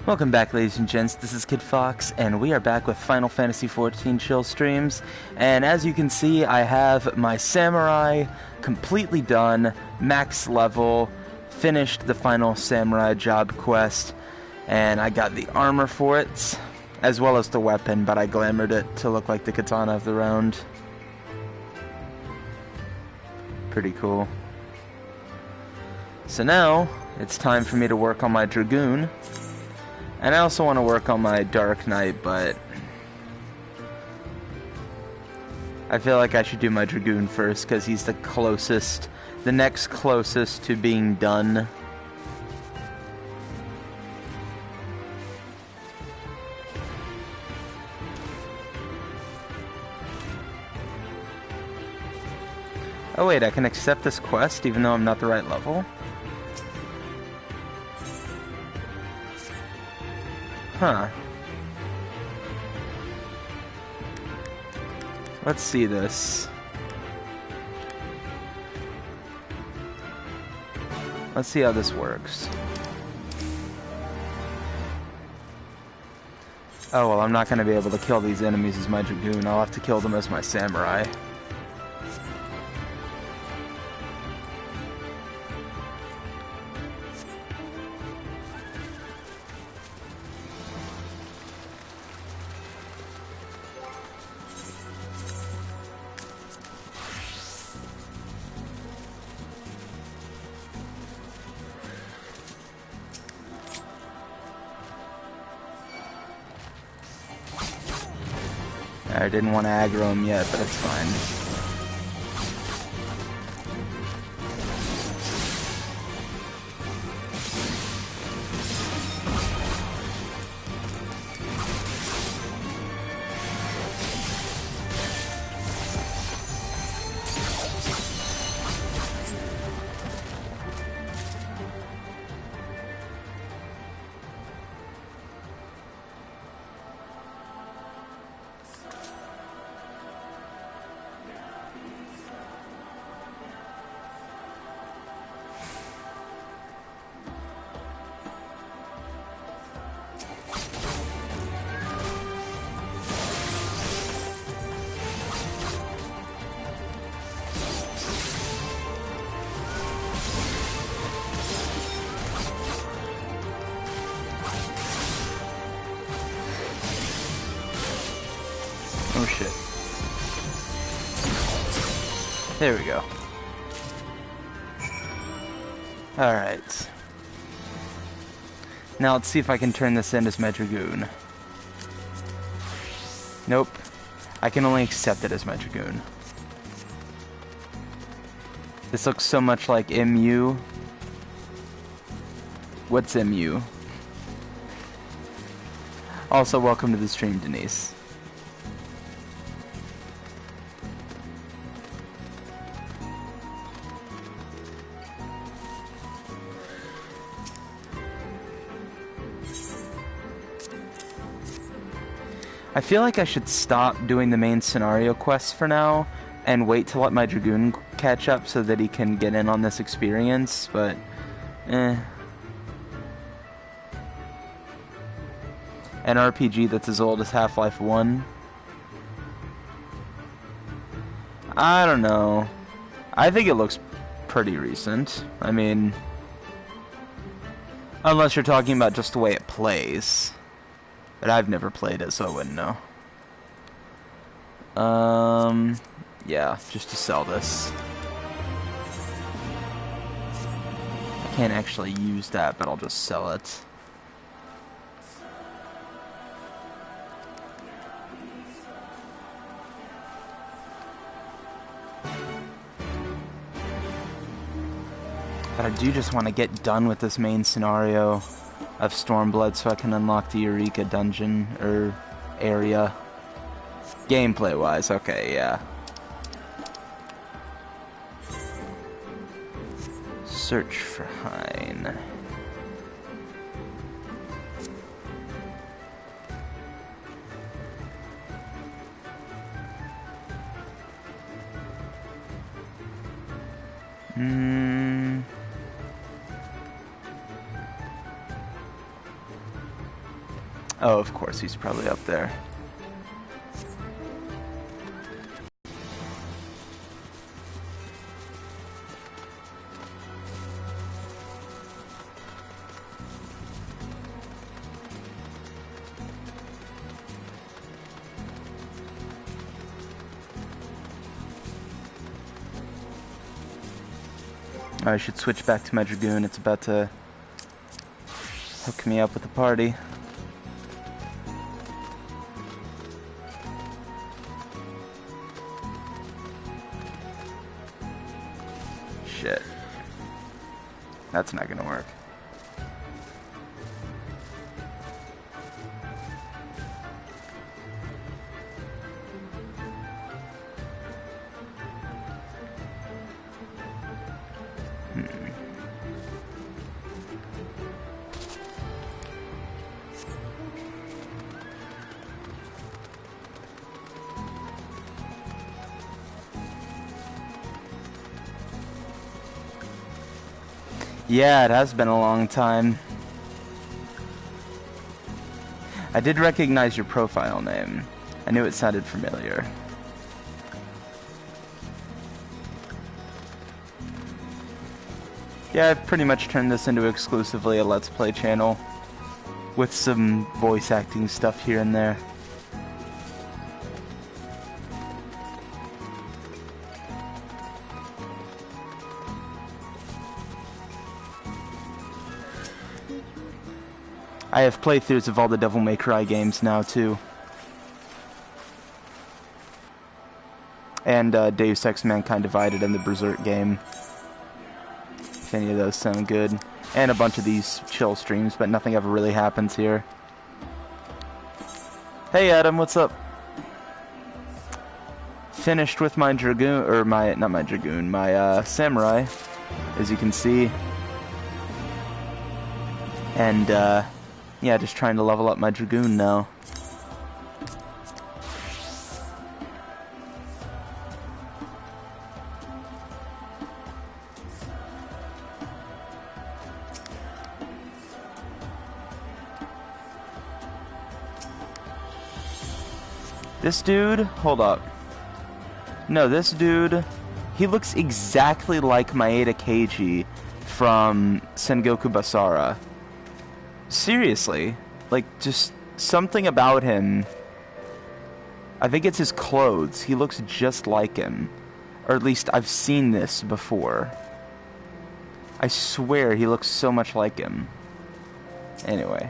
Welcome back, ladies and gents. This is Kid Fox, and we are back with Final Fantasy XIV Chill Streams. And as you can see, I have my Samurai completely done, max level, finished the final Samurai job quest, and I got the armor for it, as well as the weapon, but I glamoured it to look like the katana of the round. Pretty cool. So now, it's time for me to work on my Dragoon. And I also want to work on my Dark Knight, but I feel like I should do my Dragoon first, because he's the closest, the next closest to being done. Oh wait, I can accept this quest even though I'm not the right level? Huh. Let's see this. Let's see how this works. Oh, well, I'm not going to be able to kill these enemies as my Dragoon. I'll have to kill them as my Samurai. I didn't want to aggro him yet, but it's fine. Oh shit. There we go. Alright. Now let's see if I can turn this in as my Dragoon. Nope. I can only accept it as my Dragoon. This looks so much like MU. What's MU? Also, welcome to the stream, Denise. I feel like I should stop doing the main scenario quests for now and wait to let my Dragoon catch up so that he can get in on this experience, but An RPG that's as old as Half-Life 1? I don't know. I think it looks pretty recent. I mean, unless you're talking about just the way it plays. But I've never played it, so I wouldn't know. Yeah, just to sell this. I can't actually use that, but I'll just sell it. But I do just want to get done with this main scenario of Stormblood so I can unlock the Eureka dungeon, or area. Gameplay wise, okay, yeah. Search for Hein. Oh, of course, he's probably up there. I should switch back to my Dragoon. It's about to hook me up with the party. Shit. That's not gonna work. Yeah, it has been a long time. I did recognize your profile name. I knew it sounded familiar. Yeah, I've pretty much turned this into exclusively a Let's Play channel, with some voice acting stuff here and there. I have playthroughs of all the Devil May Cry games now, too. And Deus Ex Mankind Divided and the Berserk game. If any of those sound good. And a bunch of these chill streams, but nothing ever really happens here. Hey Adam, what's up? Finished with my Dragoon, or not my Dragoon, my Samurai, as you can see. And, yeah, just trying to level up my Dragoon now. This dude, hold up. No, this dude, he looks exactly like Maeda Keiji from Sengoku Basara. Seriously, like, just something about him. I think it's his clothes. He looks just like him. Or at least I've seen this before. I swear he looks so much like him. Anyway.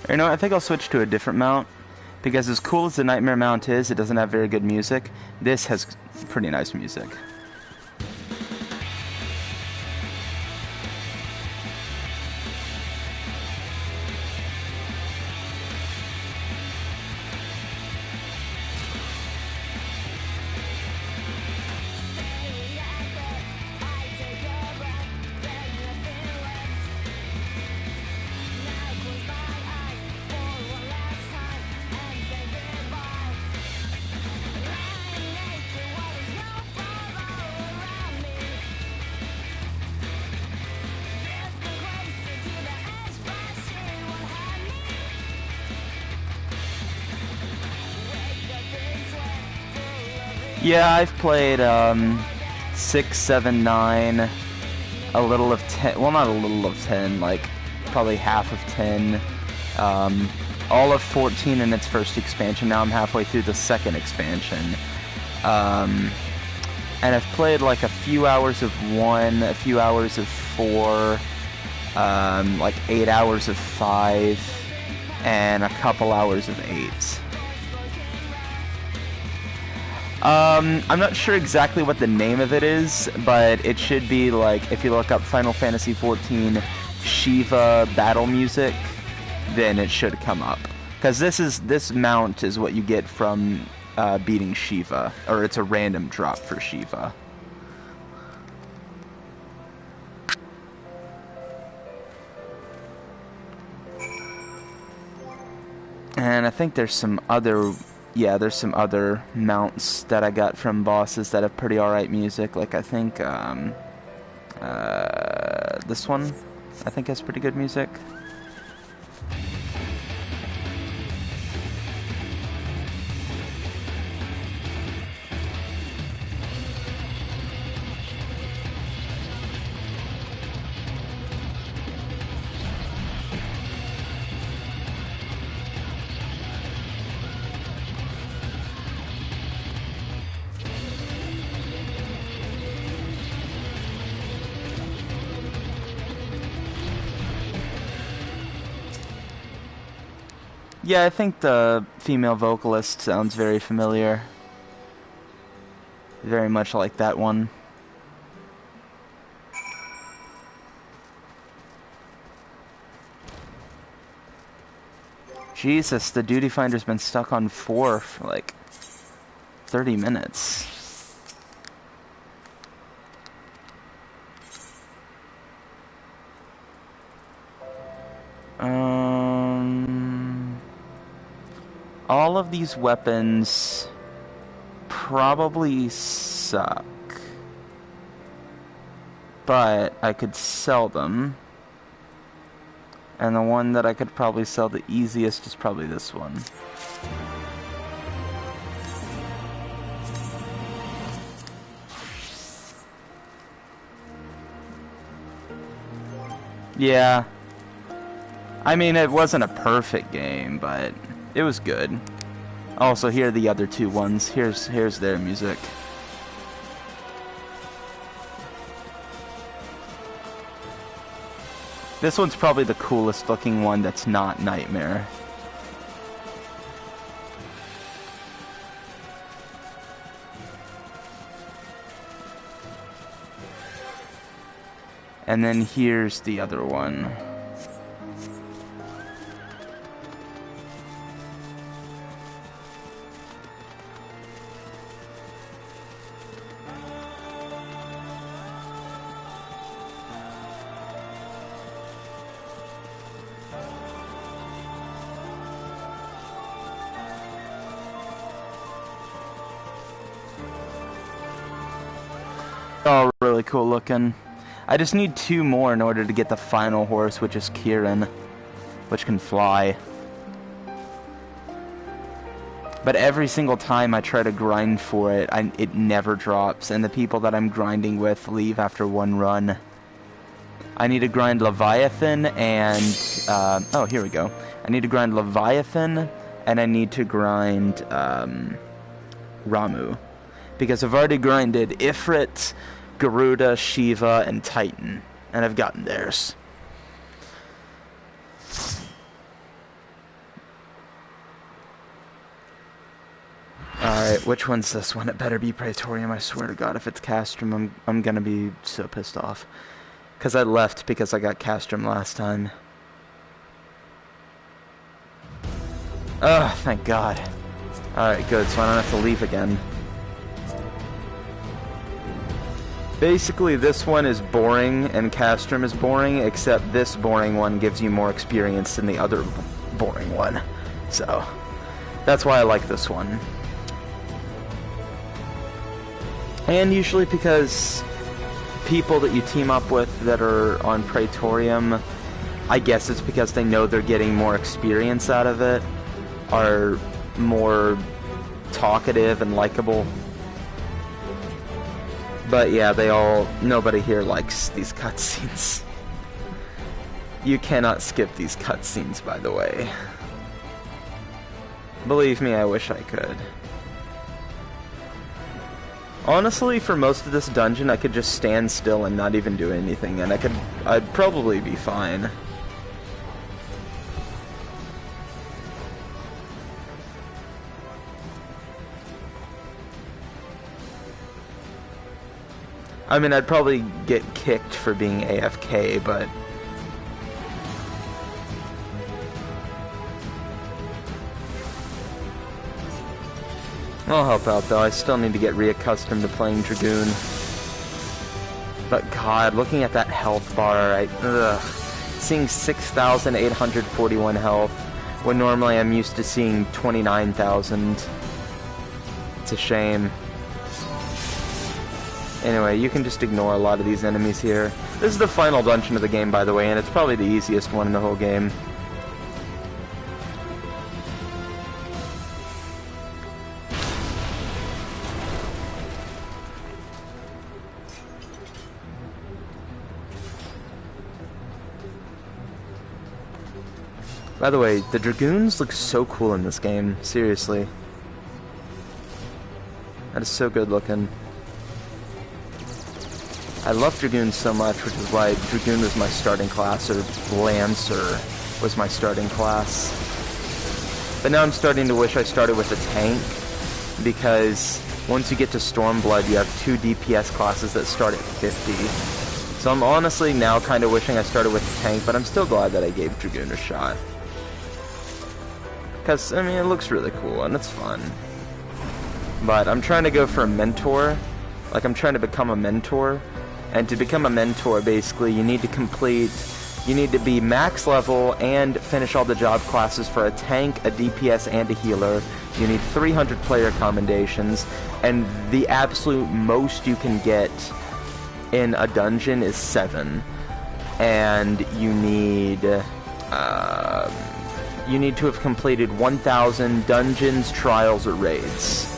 You know, I think I'll switch to a different mount, because as cool as the Nightmare mount is, it doesn't have very good music. This has pretty nice music. Yeah, I've played 6, 7, 9, a little of 10, well not a little of 10, like probably half of 10, all of 14 in its first expansion. Now I'm halfway through the second expansion, and I've played like a few hours of 1, a few hours of 4, like 8 hours of 5, and a couple hours of 8. I'm not sure exactly what the name of it is, but it should be like, if you look up Final Fantasy XIV Shiva battle music, then it should come up. Because this mount is what you get from beating Shiva, or it's a random drop for Shiva. And I think there's some other, yeah, there's some other mounts that I got from bosses that have pretty alright music. Like I think this one, I think has pretty good music. Yeah, I think the female vocalist sounds very familiar. Very much like that one. Jesus, the duty finder's been stuck on 4 for like 30 minutes. All of these weapons probably suck, but I could sell them. And the one that I could probably sell the easiest is probably this one. Yeah. I mean, it wasn't a perfect game, but it was good. Also, here are the other 2 ones. Here's their music. This one's probably the coolest looking one that's not Nightmare. And then here's the other one. Oh, really cool looking. I just need 2 more in order to get the final horse, which is Kieran, which can fly. But every single time I try to grind for it, it never drops, and the people that I'm grinding with leave after 1 run. I need to grind Leviathan and, oh, here we go. I need to grind Leviathan, and I need to grind, Ramu. Because I've already grinded Ifrit, Garuda, Shiva, and Titan, and I've gotten theirs. Alright, which one's this one? It better be Praetorium, I swear to God. If it's Castrum, I'm gonna be so pissed off. Because I left because I got Castrum last time. Oh, thank God. Alright, good, so I don't have to leave again. Basically, this one is boring, and Castrum is boring, except this boring one gives you more experience than the other boring one. So, that's why I like this one. And usually because people that you team up with that are on Praetorium, I guess it's because they know they're getting more experience out of it, are more talkative and likable. But yeah, nobody here likes these cutscenes. You cannot skip these cutscenes, by the way. Believe me, I wish I could. Honestly, for most of this dungeon, I could just stand still and not even do anything, and I'd probably be fine. I mean, I'd probably get kicked for being AFK, but... I'll help out though, I still need to get reaccustomed to playing Dragoon. But god, looking at that health bar, seeing 6,841 health, when normally I'm used to seeing 29,000. It's a shame. Anyway, you can just ignore a lot of these enemies here. This is the final dungeon of the game, by the way, and it's probably the easiest one in the whole game. By the way, the Dragoons look so cool in this game, seriously. That is so good looking. I love Dragoon so much, which is why Dragoon was my starting class, or Lancer was my starting class. But now I'm starting to wish I started with a tank, because once you get to Stormblood, you have 2 DPS classes that start at 50. So I'm honestly now kind of wishing I started with a tank, but I'm still glad that I gave Dragoon a shot. Because, I mean, it looks really cool, and it's fun. But I'm trying to go for a mentor. Like, I'm trying to become a mentor. And to become a mentor, basically, you need to be max level and finish all the job classes for a tank, a DPS, and a healer. You need 300 player commendations, and the absolute most you can get in a dungeon is 7. And you need to have completed 1,000 dungeons, trials, or raids.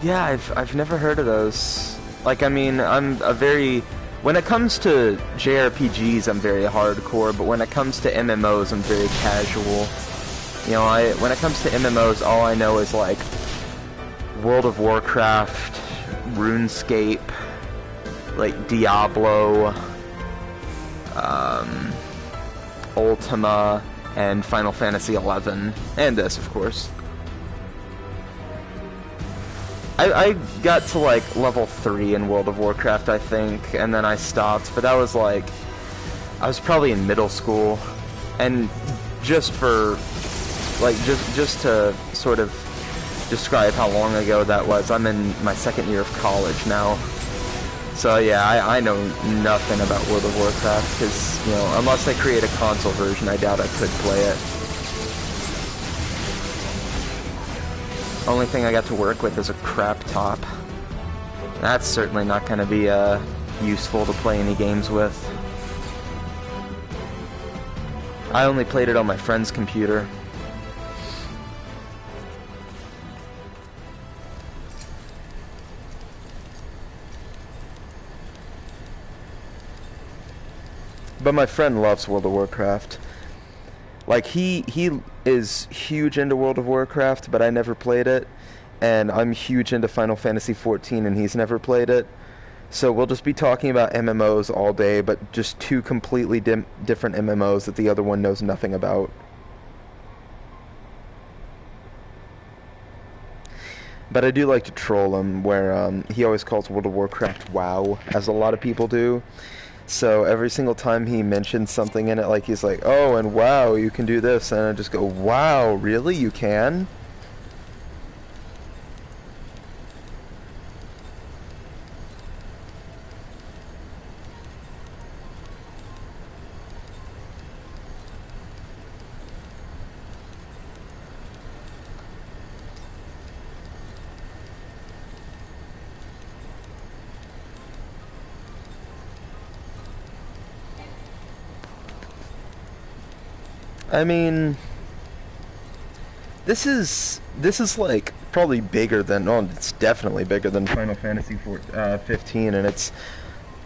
Yeah, I've never heard of those. Like, I mean, when it comes to JRPGs, I'm very hardcore, but when it comes to MMOs, I'm very casual. You know, when it comes to MMOs, all I know is, like, World of Warcraft, RuneScape, like, Diablo, Ultima, and Final Fantasy XI, and this, of course. I got to, like, level 3 in World of Warcraft, I think, and then I stopped, but that was, like, I was probably in middle school, and just for, like, just to sort of describe how long ago that was, I'm in my 2nd year of college now. So, yeah, I know nothing about World of Warcraft, because, you know, unless they create a console version, I doubt I could play it. Only thing I got to work with is a crap top. That's certainly not going to be useful to play any games with. I only played it on my friend's computer. But my friend loves World of Warcraft. Like, he is huge into World of Warcraft, but I never played it. And I'm huge into Final Fantasy XIV, and he's never played it. So we'll just be talking about MMOs all day, but just 2 completely different MMOs that the other one knows nothing about. But I do like to troll him, where he always calls World of Warcraft WoW, as a lot of people do. So every single time he mentions something in it, like, he's like, oh, and wow, you can do this, and I just go, wow, really, you can? I mean, this is like probably bigger than, oh, it's definitely bigger than Final Fantasy 15, and it's,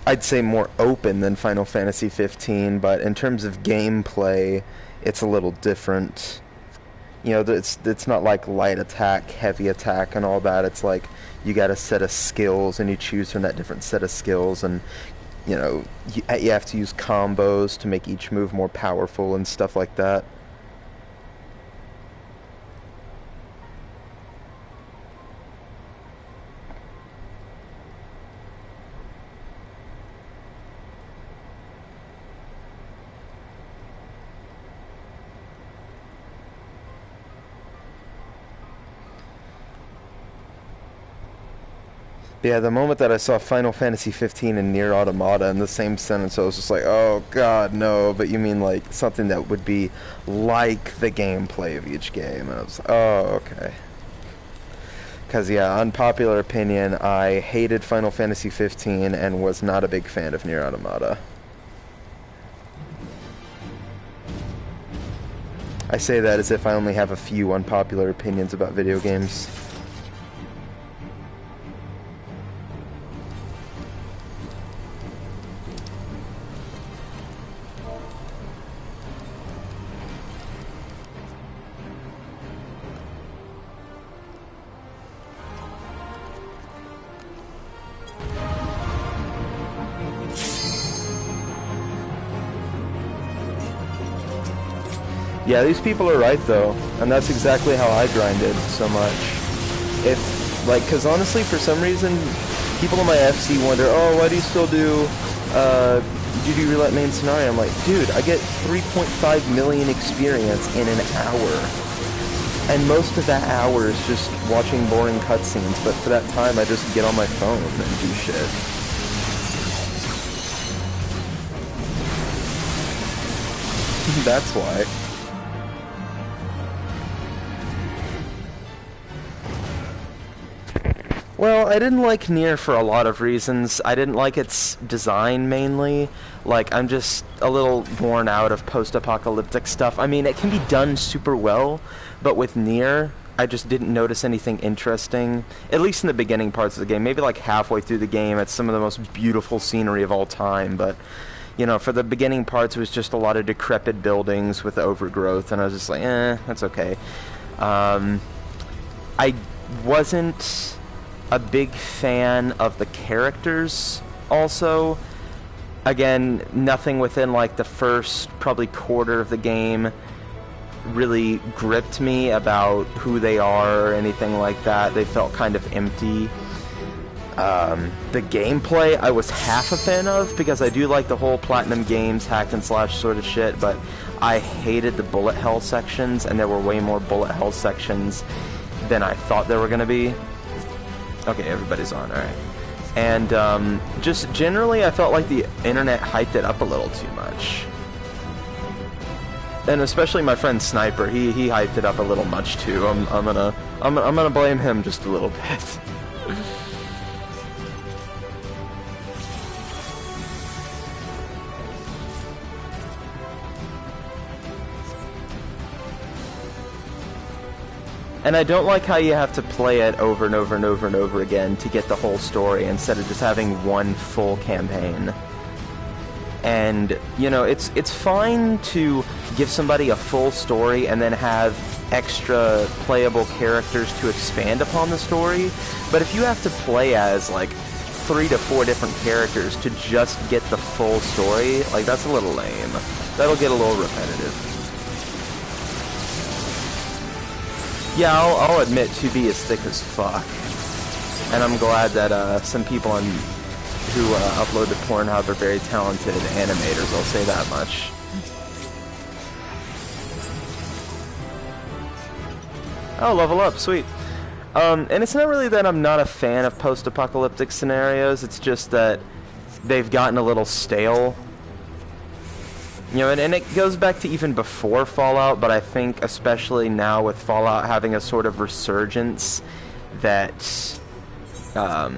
I'd say, more open than Final Fantasy 15, but in terms of gameplay, it's a little different. You know, it's not like light attack, heavy attack, and all that. It's like you got a set of skills, and you choose from that different set of skills, and you know, you have to use combos to make each move more powerful and stuff like that. Yeah, the moment that I saw Final Fantasy 15 and Nier Automata in the same sentence, I was just like, oh god, no, but you mean like something that would be like the gameplay of each game, and I was like, oh, okay. Because, yeah, unpopular opinion, I hated Final Fantasy 15 and was not a big fan of Nier Automata. I say that as if I only have a few unpopular opinions about video games. Yeah, these people are right, though, and that's exactly how I grinded so much. Because honestly, for some reason, people in my FC wonder, oh, why do you still do roulette main scenario? I'm like, dude, I get 3.5 million experience in an hour. And most of that hour is just watching boring cutscenes, but for that time, I just get on my phone and do shit. That's why. Well, I didn't like Nier for a lot of reasons. I didn't like its design, mainly. Like, I'm just a little worn out of post-apocalyptic stuff. I mean, it can be done super well, but with Nier, I just didn't notice anything interesting. At least in the beginning parts of the game. Maybe like halfway through the game, it's some of the most beautiful scenery of all time, but... You know, for the beginning parts, it was just a lot of decrepit buildings with overgrowth, and I was just like, that's okay. I wasn't a big fan of the characters, also. Again, nothing within, like, the first probably quarter of the game really gripped me about who they are or anything like that. They felt kind of empty. The gameplay I was half a fan of, because I do like the whole Platinum Games hack and slash sort of shit, but I hated the bullet hell sections, and there were way more bullet hell sections than I thought there were going to be. Okay, everybody's on, alright. And just generally I felt like the internet hyped it up a little too much. And especially my friend Sniper, he hyped it up a little much too. I'm gonna blame him just a little bit. And I don't like how you have to play it over and over and over and over again to get the whole story instead of just having one full campaign. And, you know, it's fine to give somebody a full story and then have extra playable characters to expand upon the story, but if you have to play as, like, 3 to 4 different characters to just get the full story, like, that's a little lame. That'll get a little repetitive. Yeah, I'll admit 2B is thick as fuck, and I'm glad that some people who upload to Pornhub are very talented animators, I'll say that much. Oh, level up, sweet. And it's not really that I'm not a fan of post-apocalyptic scenarios, it's just that they've gotten a little stale. You know, and it goes back to even before Fallout, but I think especially now with Fallout having a sort of resurgence that a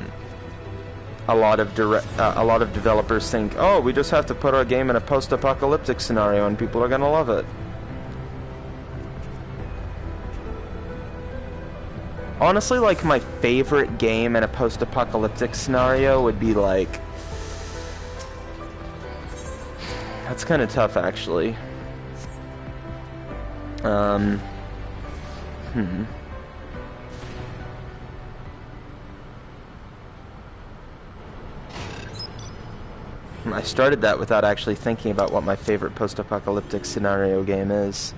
lot of developers think, oh, we just have to put our game in a post-apocalyptic scenario and people are gonna love it. Honestly, like, my favorite game in a post-apocalyptic scenario would be like... That's kind of tough, actually. I started that without actually thinking about what my favorite post-apocalyptic scenario game is.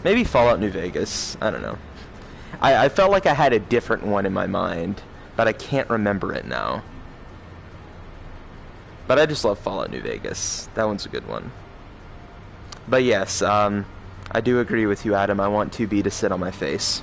Maybe Fallout New Vegas. I don't know. I felt like I had a different one in my mind, but I can't remember it now. But I just love Fallout New Vegas. That one's a good one. But yes, I do agree with you, Adam. I want 2B to sit on my face.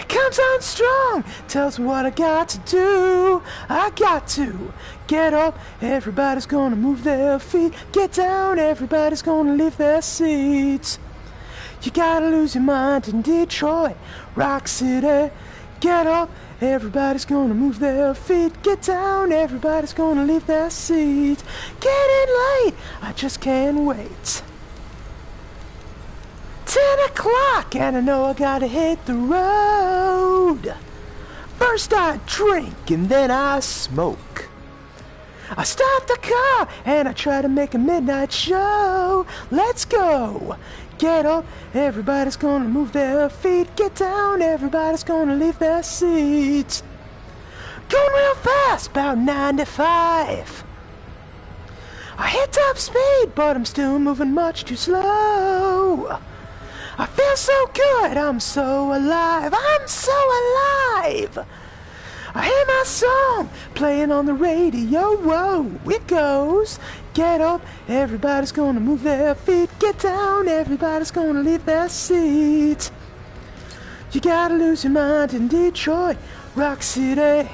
It comes on strong, tells me what I got to do. I got to get up, everybody's gonna move their feet. Get down, everybody's gonna leave their seats. You gotta lose your mind in Detroit, Rock City. Get up, everybody's gonna move their feet. Get down, everybody's gonna leave their seats. Getting late, I just can't wait. 10 o'clock, and I know I gotta hit the road. First I drink, and then I smoke. I stop the car, and I try to make a midnight show. Let's go. Get up, everybody's gonna move their feet. Get down, everybody's gonna leave their seats. Going real fast, about 95. I hit top speed, but I'm still moving much too slow. I feel so good, I'm so alive, I'm so alive. I hear my song playing on the radio, whoa, it goes. Get up, everybody's gonna move their feet. Get down, everybody's gonna leave their seats. You gotta lose your mind in Detroit, Rock City.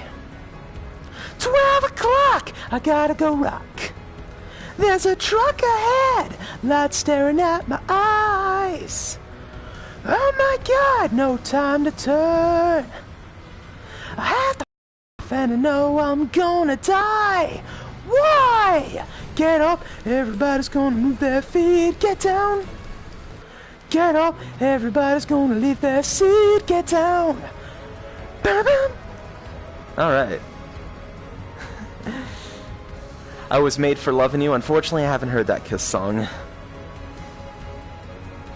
12 o'clock, I gotta go rock. There's a truck ahead, lights staring at my eyes. Oh my God, no time to turn. I have to and I know I'm gonna die. Why? Get up, everybody's gonna move their feet. Get down. Get up, everybody's gonna leave their seat. Get down. Bam. All right. I Was Made for Loving You. Unfortunately, I haven't heard that Kiss song.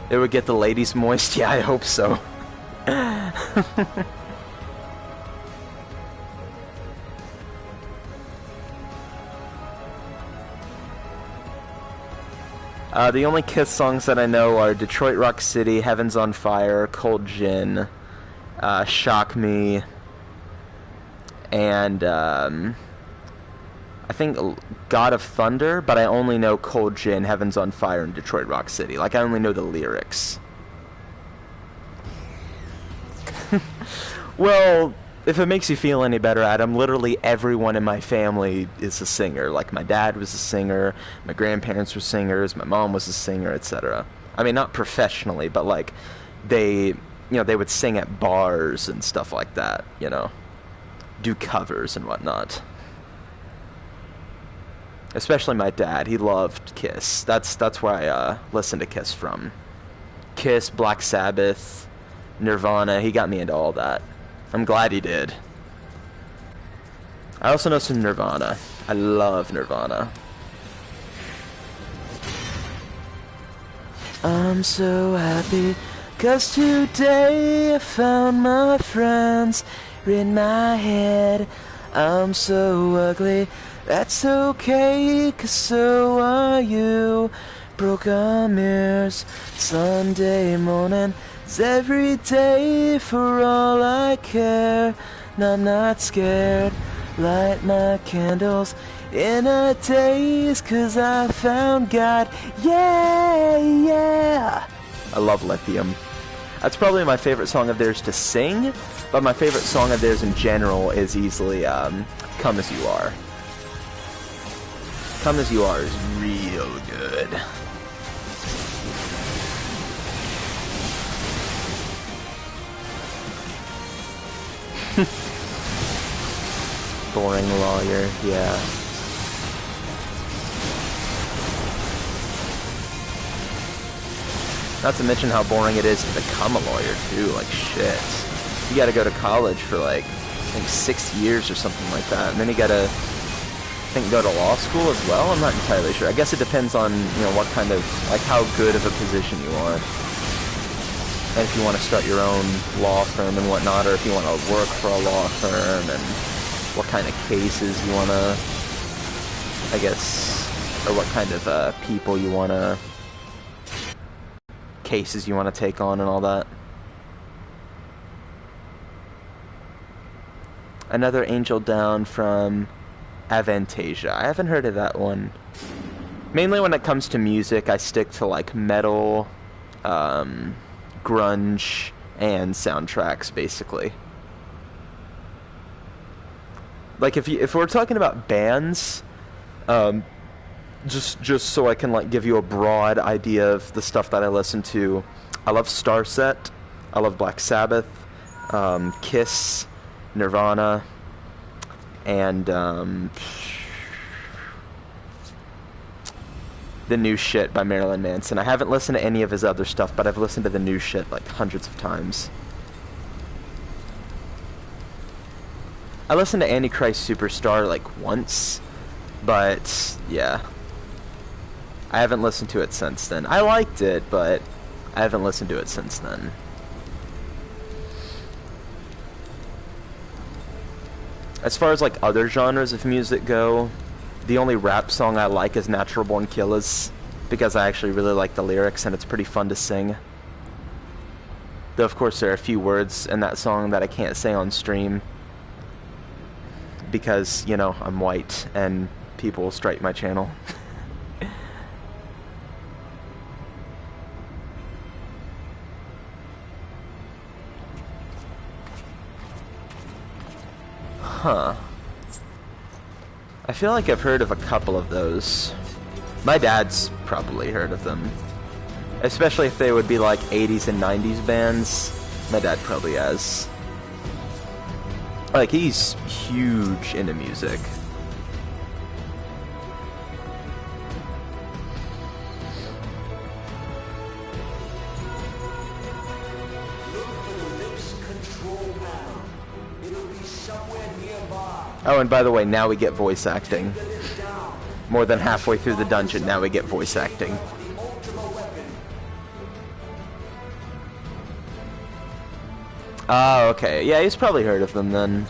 It would get the ladies moist. Yeah, I hope so. The only Kiss songs that I know are Detroit Rock City, Heaven's on Fire, Cold Gin, Shock Me, and I think God of Thunder, but I only know Cold Gin, Heaven's on Fire, and Detroit Rock City. Like, I only know the lyrics. Well, if it makes you feel any better, Adam, literally everyone in my family is a singer. Like, my dad was a singer, my grandparents were singers, my mom was a singer, etc. I mean, not professionally, but, like, they would sing at bars and stuff like that, you know, do covers and whatnot. Especially my dad, he loved Kiss. That's where I listened to Kiss from. Kiss, Black Sabbath, Nirvana, he got me into all that. I'm glad he did. I also know some Nirvana. I love Nirvana. I'm so happy 'cause today I found my friends in my head. I'm so ugly, that's okay, 'cause so are you. Broke our mirrors Sunday morning. It's every day for all I care, and I'm not scared. Light my candles in a daze, 'cause I found God. Yeah, yeah. I love Lithium. That's probably my favorite song of theirs to sing, but my favorite song of theirs in general is easily Come As You Are. Come As You Are is real good. Boring lawyer, yeah. Not to mention how boring it is to become a lawyer, too. Like, shit. You gotta go to college for, like, I think 6 years or something like that. And then you gotta, I think, go to law school as well? I'm not entirely sure. I guess it depends on, you know, what kind of, like, how good of a position you want. And if you want to start your own law firm and whatnot, or if you want to work for a law firm, and what kind of cases you want to, I guess, or what kind of people you want to, cases you want to take on and all that. Another Angel Down from Avantasia. I haven't heard of that one. Mainly when it comes to music, I stick to like metal, grunge, and soundtracks, basically. Like, if we're talking about bands, just so I can, like, give you a broad idea of the stuff that I listen to, I love Starset, I love Black Sabbath, Kiss, Nirvana, and the new shit by Marilyn Manson. I haven't listened to any of his other stuff, but I've listened to the new shit like hundreds of times. I listened to Antichrist Superstar like once, but yeah, I haven't listened to it since then. I liked it, but I haven't listened to it since then. As far as like other genres of music go, the only rap song I like is Natural Born Killers, because I actually really like the lyrics and it's pretty fun to sing. Though of course there are a few words in that song that I can't say on stream, because, you know, I'm white and people will strike my channel. Huh. I feel like I've heard of a couple of those. My dad's probably heard of them. Especially if they would be like 80s and 90s bands. My dad probably has. Like, he's huge into music. Oh, and by the way, now we get voice acting. More than halfway through the dungeon, now we get voice acting. Oh, okay. Yeah, he's probably heard of them then.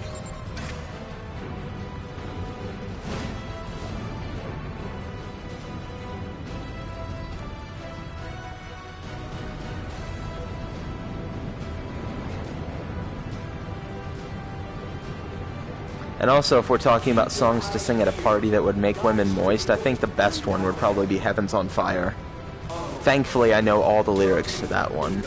And also, if we're talking about songs to sing at a party that would make women moist, I think the best one would probably be Heaven's on Fire. Thankfully, I know all the lyrics to that one.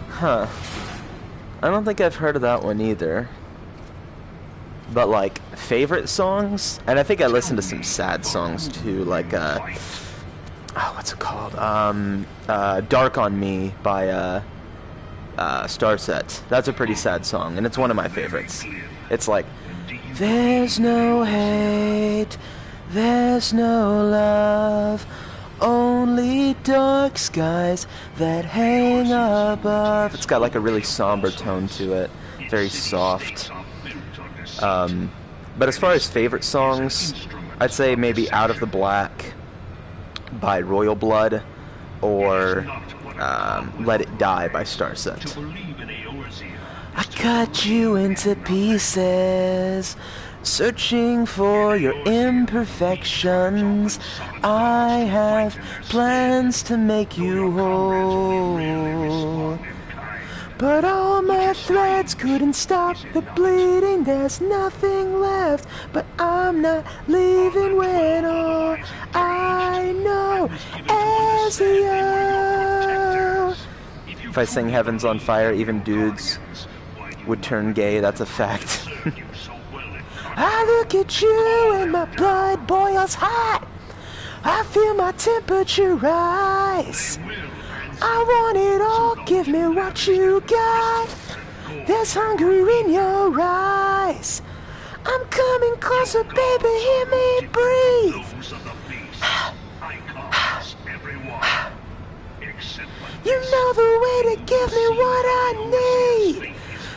Huh. I don't think I've heard of that one either. But, like, favorite songs? And I think I listened to some sad songs, too, like, oh, what's it called? Dark on Me by, Starset. That's a pretty sad song, and it's one of my favorites. It's like, there's no hate, there's no love, only dark skies that hang above. It's got, like, a really somber tone to it. Very soft. But as far as favorite songs, I'd say maybe Out of the Black by Royal Blood, or Let It Die by Starset. I cut you into pieces, searching for your imperfections. I have plans to make you whole, but all my threads couldn't stop the bleeding. There's nothing left, but I'm not leaving when all I know is you. If I sing Heaven's on Fire, even dudes would turn gay, that's a fact. I look at you and my blood boils hot. I feel my temperature rise. I want it all, give me what you got. There's hunger in your eyes. I'm coming closer, baby, hear me breathe. You know the way to give me what I need.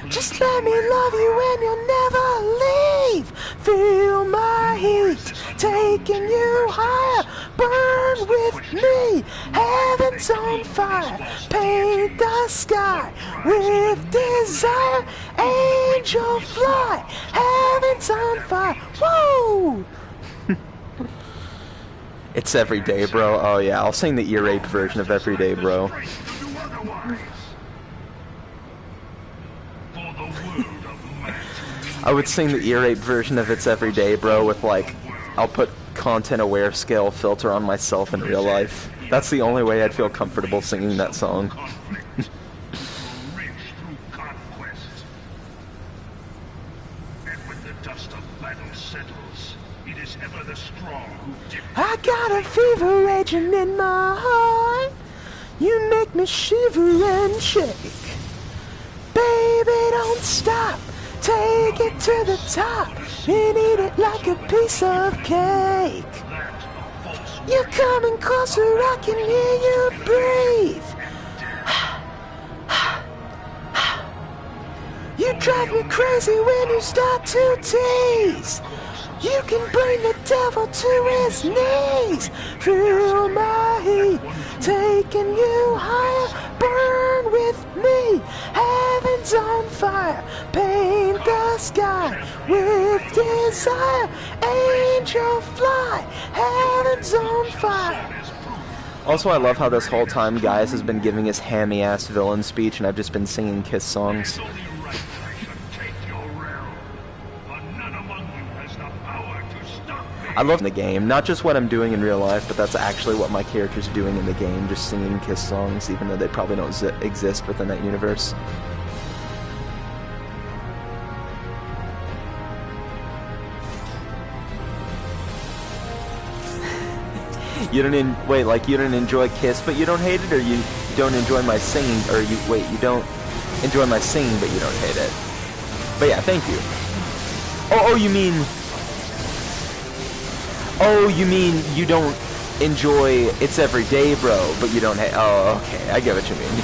Just let me love you and you'll never leave. Feel my heat, taking you higher. Burn with me, heaven's on fire. Paint the sky with desire. Angel fly, heaven's on fire. Woo! It's Everyday, bro. Oh yeah, I'll sing the ear rape version of Everyday, bro. I would sing the ear rape version of It's Everyday, bro, with like, I'll put content aware scale filter on myself in real life. That's the only way I'd feel comfortable singing that song. I got a fever raging in my heart. You make me shiver and shake. Baby, don't stop. Take it to the top and eat it like a piece of cake. You're coming closer, I can hear you breathe. You drive me crazy when you start to tease. You can bring the devil to his knees. Feel my heat, taking you higher. Burn with me, heaven's on fire. Paint the sky with desire. Angel fly, heaven's on fire. Also, I love how this whole time Gaius has been giving his hammy-ass villain speech, and I've just been singing Kiss songs. I love the game, not just what I'm doing in real life, but that's actually what my character's doing in the game, just singing Kiss songs, even though they probably don't exist within that universe. You don't wait, like you don't enjoy Kiss, but you don't hate it, or you don't enjoy my singing, or you don't enjoy my singing, but you don't hate it. But yeah, thank you. Oh, you mean you don't enjoy It's Everyday, bro, but you don't hate. Oh, okay, I get what you mean.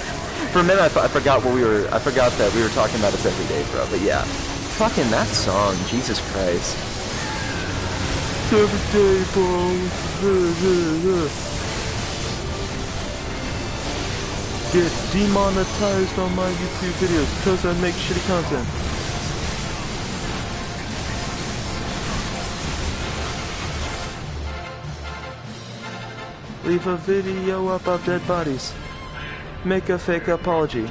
For a minute, I forgot what I forgot that we were talking about It's Everyday, bro. But yeah, fucking that song, Jesus Christ. It's everyday, bro. Get demonetized on my YouTube videos because I make shitty content. Leave a video up of dead bodies. Make a fake apology.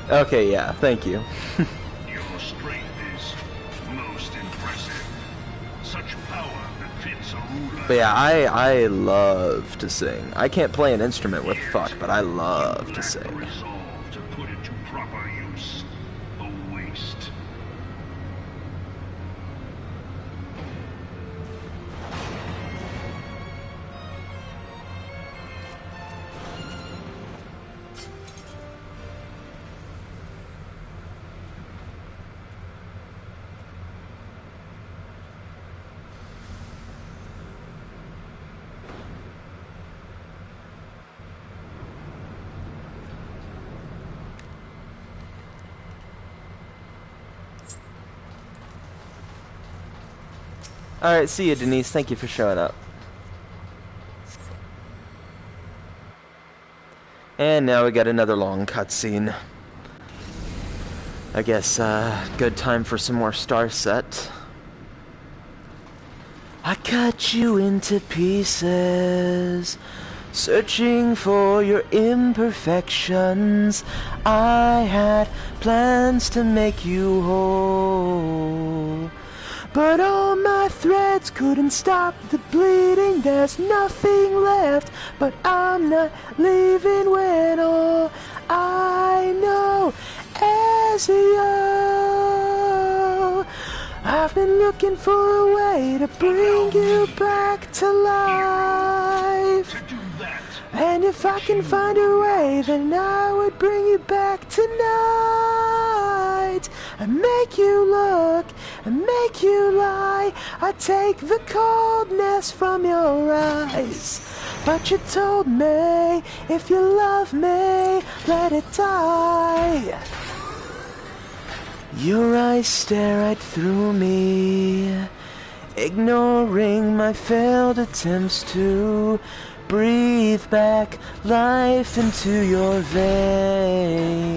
Okay, yeah, thank you. Your strength is most impressive. Such power that fits a ruler. But yeah, I love to sing. I can't play an instrument with fuck, but I love to sing. Resolve to put it to proper use. A waste. Alright, see you, Denise. Thank you for showing up. And now we got another long cutscene. I guess, good time for some more Star Set. I cut you into pieces, searching for your imperfections. I had plans to make you whole, but all my threads couldn't stop the bleeding. There's nothing left, but I'm not leaving when all I know is you. I've been looking for a way to bring you back to life, and if I can find a way, then I would bring you back tonight. I make you look, I make you lie, I take the coldness from your eyes. But you told me, if you love me, let it die. Your eyes stare right through me, ignoring my failed attempts to breathe back life into your veins.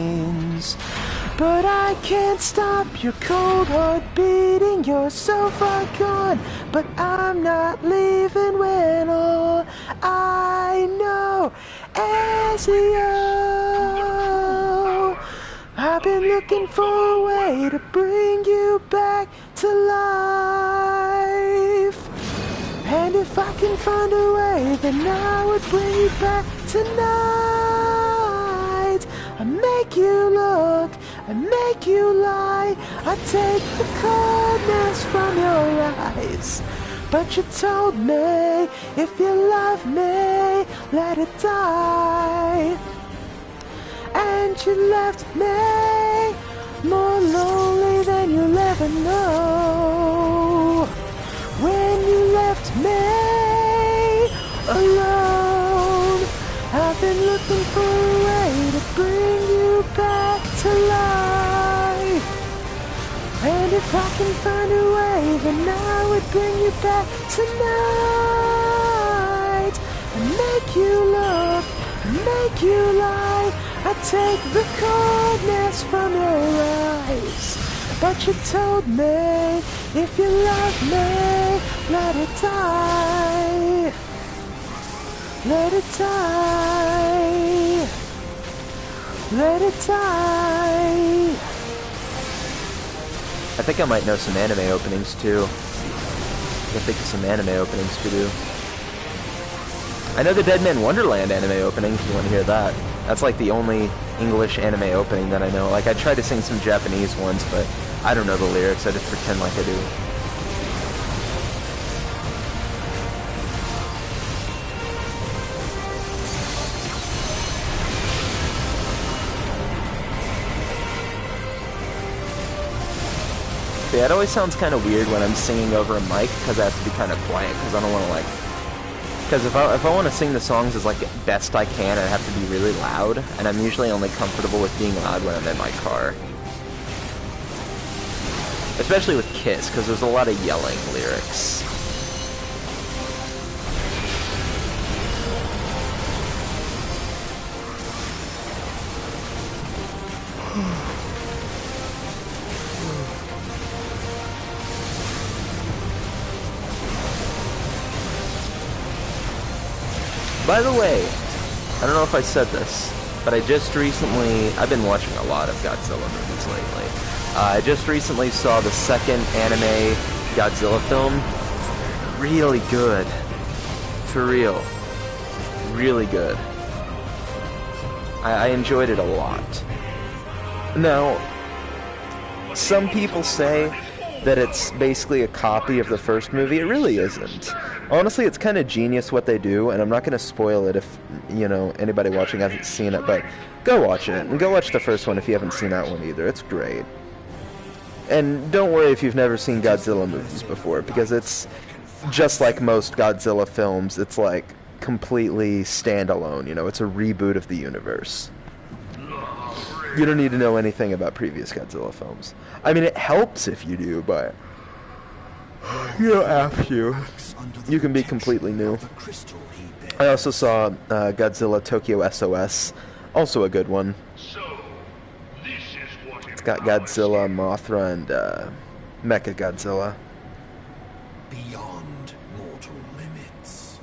But I can't stop your cold heart beating. You're so far gone, but I'm not leaving when all I know is you. I've been looking for a way to bring you back to life. And if I can find a way, then I would bring you back tonight. I make you look, I make you lie. I take the coldness from your eyes. But you told me, if you love me, let it die. And you left me more lonely than you'll ever know. When you left me alone, I've been looking for a way to bring you back to life. And if I can find a way, then I would bring you back tonight. And make you look, and make you lie. I take the coldness from your eyes. But you told me, if you love me, let it die. Let it die. Let it die. I think I might know some anime openings too. I can think of some anime openings to do. I know the Dead Man Wonderland anime opening, if you want to hear that. That's like the only English anime opening that I know. Like, I tried to sing some Japanese ones, but I don't know the lyrics. I just pretend like I do. Yeah, it always sounds kind of weird when I'm singing over a mic, because I have to be kind of quiet, because I don't want to, like... Because if I want to sing the songs as, like, best I can, I have to be really loud, and I'm usually only comfortable with being loud when I'm in my car. Especially with Kiss, because there's a lot of yelling lyrics. By the way, I don't know if I said this, but I've been watching a lot of Godzilla movies lately. I just recently saw the second anime Godzilla film. Really good. For real. Really good. I enjoyed it a lot. Now, some people say that it's basically a copy of the first movie. It really isn't. Honestly, it's kind of genius what they do, and I'm not going to spoil it if, you know, anybody watching hasn't seen it, but go watch it, and go watch the first one if you haven't seen that one either. It's great. And don't worry if you've never seen Godzilla movies before, because it's just like most Godzilla films. It's like completely standalone, you know, it's a reboot of the universe. You don't need to know anything about previous Godzilla films. I mean, it helps if you do, but you don't have to. You can be completely new. I also saw Godzilla Tokyo SOS, also a good one. It's got Godzilla, Mothra, and Mechagodzilla. Beyond mortal limits.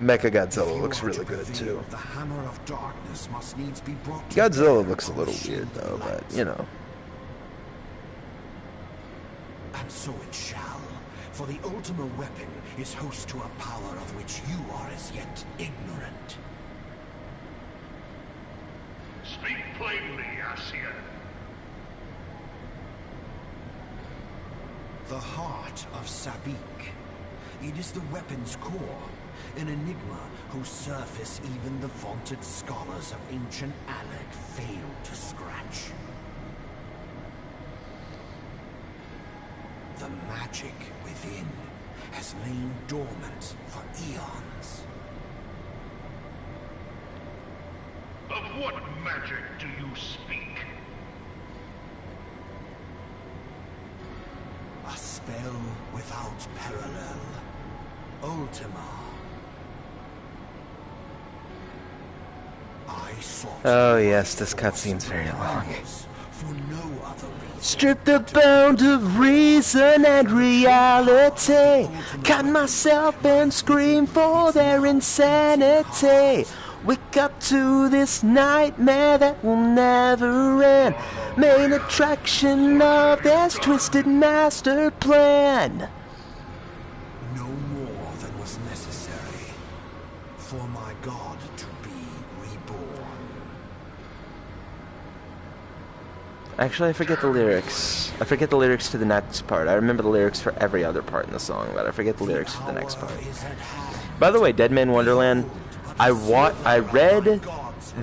Mechagodzilla looks really good too. The hammer of darkness must needs be brought to Godzilla looks a little weird though, but you know. And so it shall, for the Ultima weapon is host to a power of which you are as yet ignorant. Speak plainly, Asien. The heart of Sabik. It is the weapon's core, an enigma whose surface even the vaunted scholars of ancient Alec failed to scratch. The magic within has lain dormant for eons. Of what magic do you speak? A spell without parallel. Ultima. I sought. Oh yes, this cutscene's very long. For no other reason. Stripped the bound of reason and reality. Cut myself and scream for their insanity. Wake up to this nightmare that will never end. Main attraction of this twisted master plan. No more than was necessary for my god to be reborn. Actually, I forget the lyrics. I forget the lyrics to the next part. I remember the lyrics for every other part in the song, but I forget the lyrics for the next part. By the way, Dead Man Wonderland, I read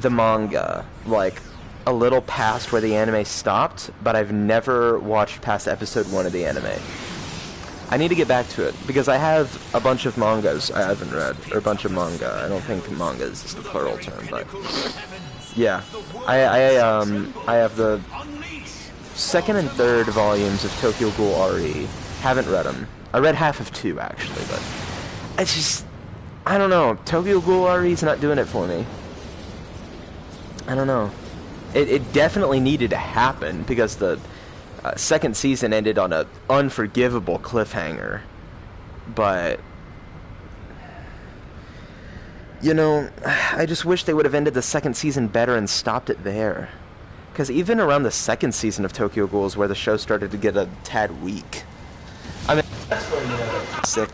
the manga, like, a little past where the anime stopped, but I've never watched past episode 1 of the anime. I need to get back to it, because I have a bunch of mangas I haven't read, or a bunch of manga. I don't think mangas is the plural term, but yeah. I have the second and third volumes of Tokyo Ghoul RE. Haven't read them. I read half of 2, actually, but it's just, I don't know. Tokyo Ghoul RE is not doing it for me. I don't know. It definitely needed to happen, because the second season ended on an unforgivable cliffhanger. But, you know, I just wish they would have ended the second season better and stopped it there. Because even around the second season of Tokyo Ghoul is where the show started to get a tad weak. I mean, that's where, you know,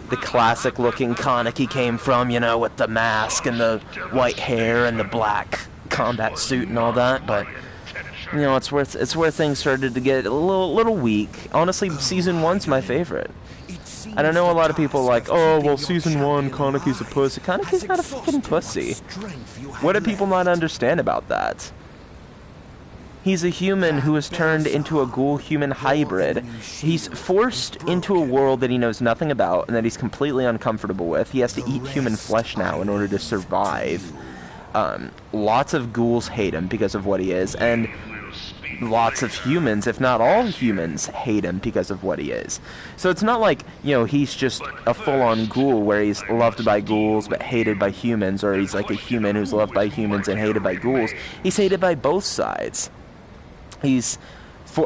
the classic looking Kaneki came from, you know, with the mask and the white hair and the black combat suit and all that, but you know, it's where things started to get a little weak. Honestly, season 1's my favorite. I don't know, a lot of people are like, oh, well, season 1, Kaneki's a pussy. Kaneki's not a fucking pussy. What do people not understand about that? He's a human who is turned into a ghoul-human hybrid. He's forced into a world that he knows nothing about and that he's completely uncomfortable with. He has to eat human flesh now in order to survive. Lots of ghouls hate him because of what he is, and lots of humans, if not all humans, hate him because of what he is. So it's not like, you know, he's just a full-on ghoul where he's loved by ghouls but hated by humans, or he's like a human who's loved by humans and hated by ghouls. He's hated by both sides. He's,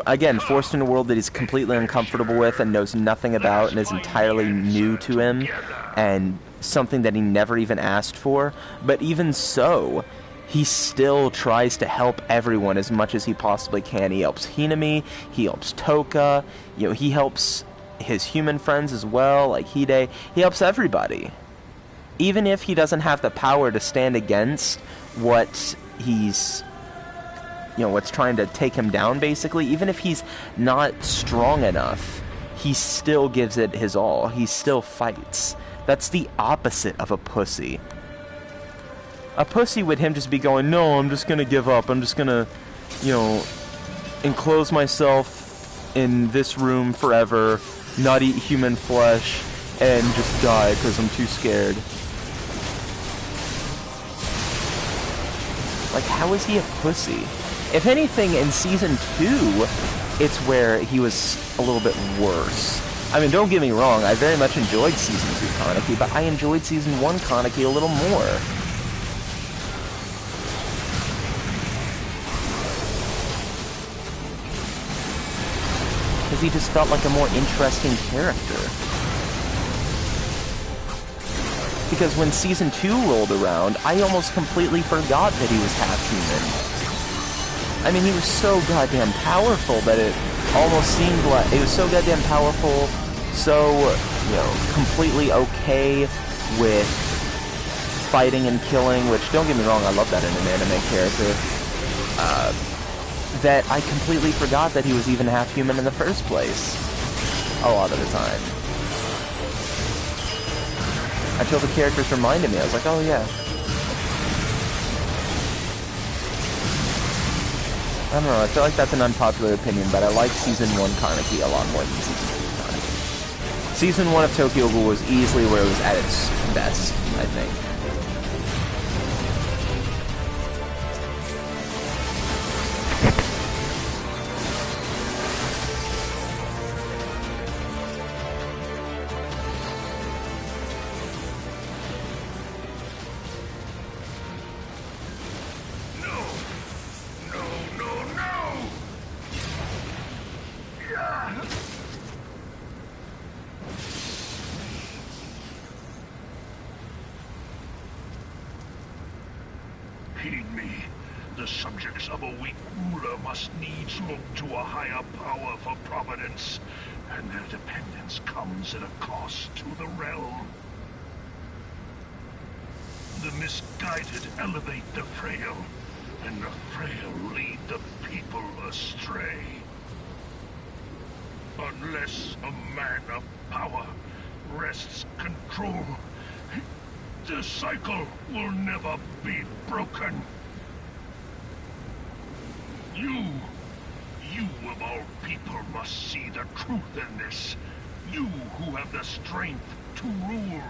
again, forced in a world that he's completely uncomfortable with and knows nothing about and is entirely new to him, and something that he never even asked for. But even so, he still tries to help everyone as much as he possibly can. He helps Hinami, he helps Toka, you know, he helps his human friends as well, like Hide. He helps everybody. Even if he doesn't have the power to stand against what he's, you know, what's trying to take him down, basically, even if he's not strong enough, he still gives it his all. He still fights. That's the opposite of a pussy. A pussy would him just be going, no, I'm just gonna give up. I'm just gonna, you know, enclose myself in this room forever, not eat human flesh, and just die because I'm too scared. Like, how is he a pussy? If anything, in Season 2, it's where he was a little bit worse. I mean, don't get me wrong, I very much enjoyed Season 2 Kaneki, but I enjoyed Season 1 Kaneki a little more. Because he just felt like a more interesting character. Because when Season 2 rolled around, I almost completely forgot that he was half-human. I mean, he was so goddamn powerful that it almost seemed like... It was so goddamn powerful, so, you know, completely okay with fighting and killing, which, don't get me wrong, I love that in an anime character, that I completely forgot that he was even half-human in the first place. A lot of the time. Until the characters reminded me, I was like, oh yeah. I don't know, I feel like that's an unpopular opinion, but I like Season 1 Kaneki a lot more than Season 2 Kaneki. Season 1 of Tokyo Ghoul was easily where it was at its best, I think. heed me. The subjects of a weak ruler must needs look to a higher power for providence, and their dependence comes at a cost to the realm. The misguided elevate the frail, and the frail lead the people astray. Unless a man of power wrests control, the cycle will never be broken. You of all people must see the truth in this. You who have the strength to rule.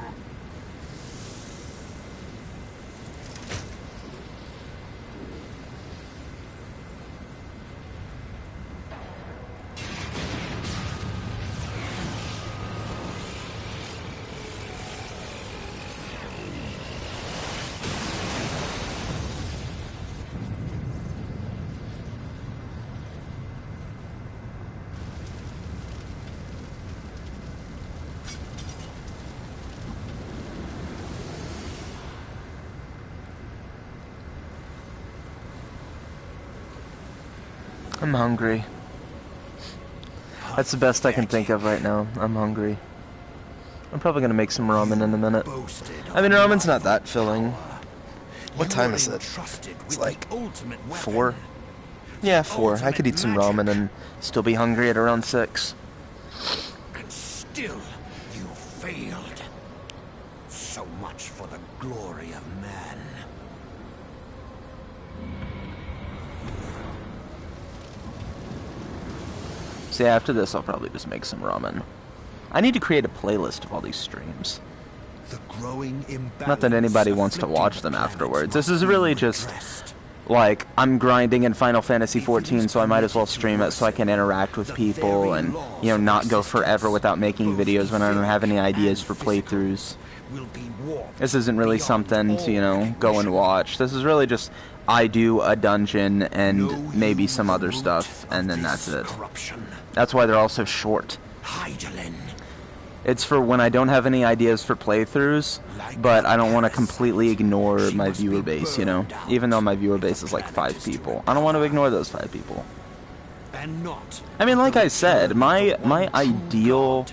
I'm hungry. That's the best I can think of right now. I'm hungry. I'm probably gonna make some ramen in a minute. I mean, ramen's not that filling. What time is it? It's like 4? Yeah, 4. I could eat some ramen and still be hungry at around 6. And still, you failed. So much for the glory of man. See, after this, I'll probably just make some ramen. I need to create a playlist of all these streams. The growing Not that anybody wants to watch them afterwards. This is really just, like, I'm grinding in Final Fantasy XIV, so I might as well stream it so I can interact with people and, you know, not go forever without making videos when I don't have any ideas for playthroughs. This isn't really something to, you know, go and watch. This is really just, I do a dungeon and maybe some other stuff, and then that's it. That's why they're all so short. It's for when I don't have any ideas for playthroughs, but I don't want to completely ignore my viewer base, you know? Even though my viewer base is like 5 people. I don't want to ignore those 5 people. I mean, like I said, my ideal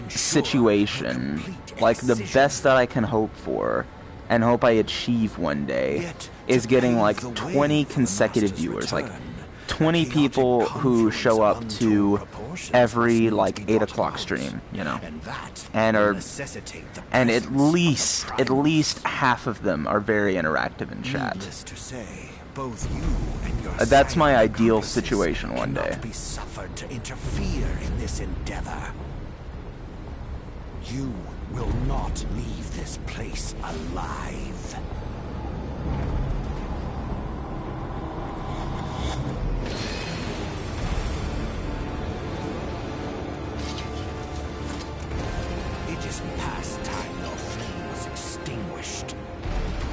situation, like the best that I can hope for, and hope I achieve one day, is getting like 20 consecutive viewers, like 20 people who show up to every like 8 o'clock stream, you know, and at least half of them are very interactive in chat. That's my ideal situation one day. Be suffered to interfere in this endeavor. You will not leave this place alive. It is past time your flame was extinguished,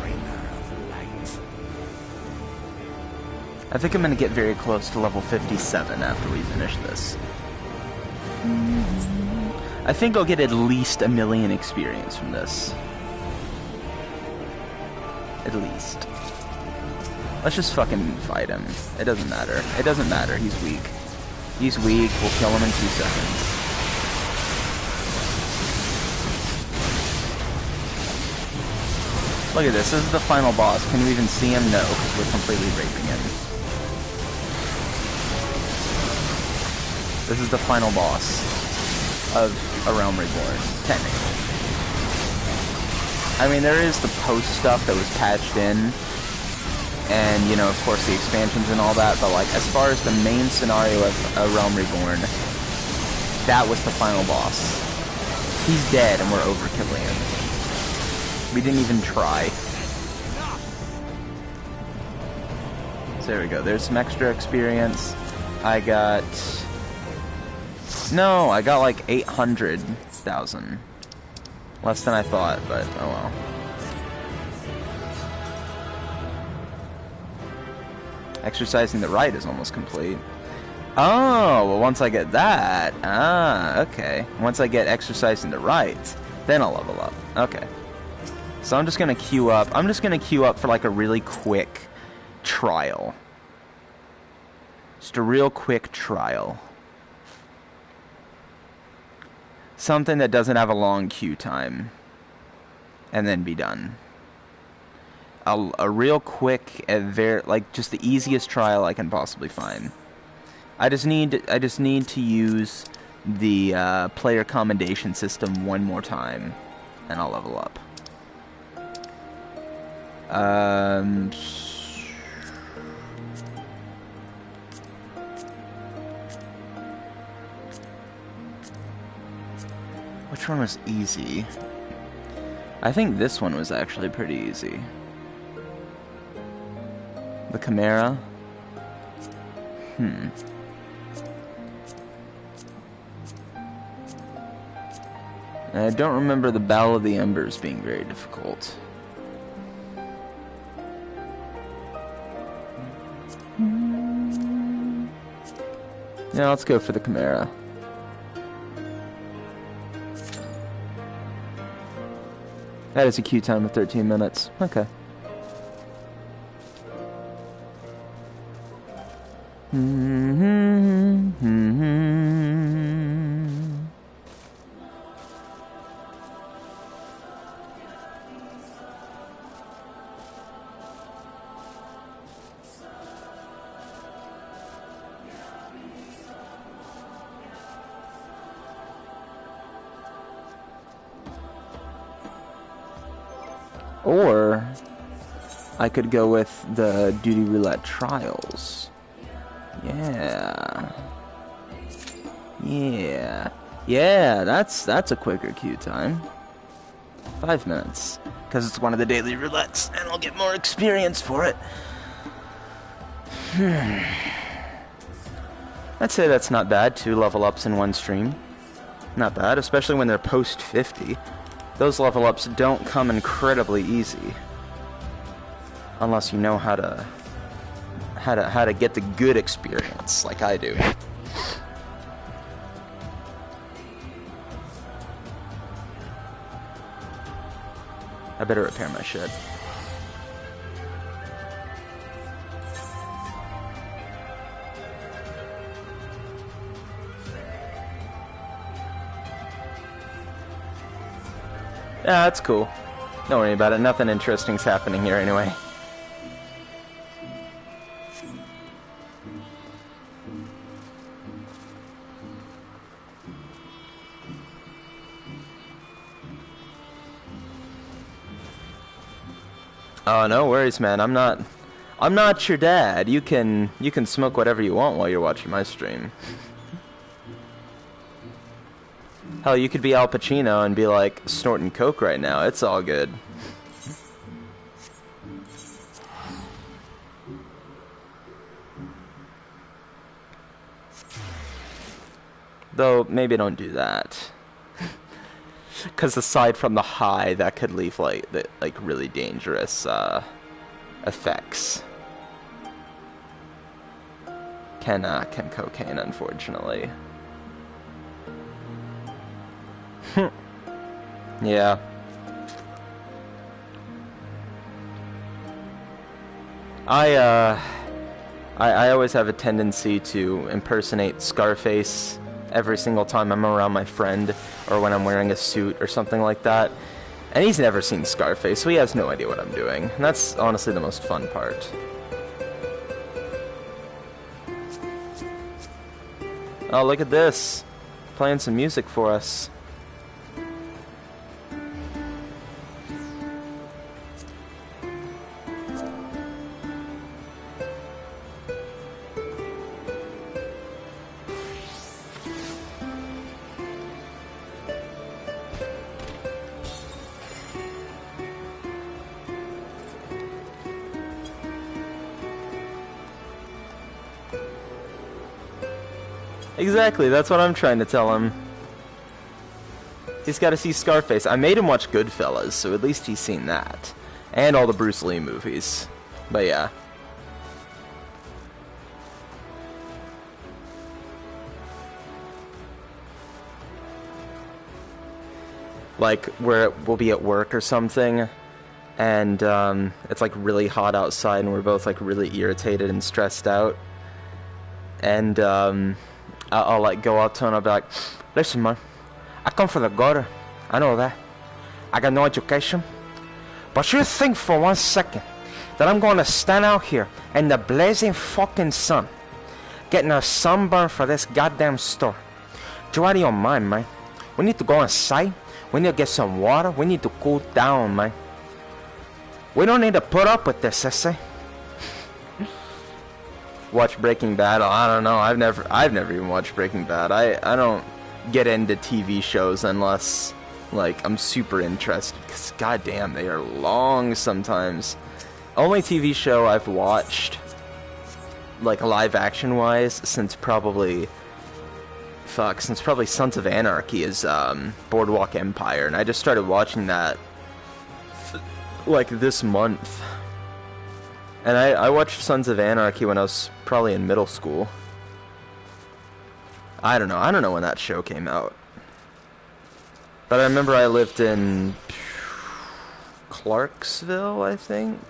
bringer of light. I think I'm going to get very close to level 57 after we finish this. I think I'll get at least 1 million experience from this. At least. Let's just fucking fight him. It doesn't matter. It doesn't matter. He's weak. He's weak. We'll kill him in 2 seconds. Look at this. This is the final boss. Can we even see him? No, because we're completely raping him. This is the final boss of A Realm Reborn, technically. I mean, there is the post stuff that was patched in, and, you know, of course, the expansions and all that, but, like, as far as the main scenario of A Realm Reborn, that was the final boss. He's dead, and we're overkilling him. We didn't even try. So there we go. There's some extra experience. I got... No, I got like 800,000. Less than I thought, but oh well. Exercising the right is almost complete. Oh, well once I get that, okay. Once I get exercising the right, then I'll level up. Okay. So I'm just gonna queue up. I'm just gonna queue up for like a really quick trial. Just a real quick trial. Something that doesn't have a long queue time. And then be done. A real quick, like just the easiest trial I can possibly find. I just need to use the player commendation system one more time, and I'll level up. Which one was easy? I think this one was actually pretty easy. The Chimera? I don't remember the Battle of the Embers being very difficult. Yeah, let's go for the Chimera. That is a queue time of 13 minutes. Okay. Or I could go with the Duty Roulette Trials. Yeah. Yeah, that's a quicker queue time. 5 minutes. Because it's one of the daily roulettes, and I'll get more experience for it. I'd say that's not bad, 2 level ups in one stream. Not bad, especially when they're post 50. Those level ups don't come incredibly easy. Unless you know how to get the good experience, like I do. I better repair my shit. Yeah, that's cool. Don't worry about it. Nothing interesting's happening here anyway. Oh, no worries, man. I'm not your dad. You can smoke whatever you want while you're watching my stream. Hell, you could be Al Pacino and be like snorting coke right now. It's all good. Though maybe don't do that. Because aside from the high, that could leave like really dangerous effects. Can cocaine, unfortunately. Yeah. I always have a tendency to impersonate Scarface every single time I'm around my friend or when I'm wearing a suit or something like that. And he's never seen Scarface, so he has no idea what I'm doing. And that's honestly the most fun part. Oh, look at this. Playing some music for us. Exactly, that's what I'm trying to tell him. He's got to see Scarface. I made him watch Goodfellas, so at least he's seen that. And all the Bruce Lee movies. But yeah. Like, where we'll be at work or something, and it's like really hot outside, and we're both like really irritated and stressed out. And I'll like go up to him and I'll be like, listen, man, I come from the gutter. I know that. I got no education. But you think for 1 second that I'm going to stand out here in the blazing fucking sun, getting a sunburn for this goddamn store? You out of your mind, man. We need to go inside. We need to get some water. We need to cool down, man. We don't need to put up with this, sissy. Watch Breaking Bad? I don't know. I've never even watched Breaking Bad. I don't get into TV shows unless like I'm super interested, because goddamn, they are long sometimes. Only TV show I've watched like live action wise since probably Sons of Anarchy is Boardwalk Empire, and I just started watching that like this month. And I watched Sons of Anarchy when I was probably in middle school. I don't know when that show came out. But I remember I lived in Clarksville, I think?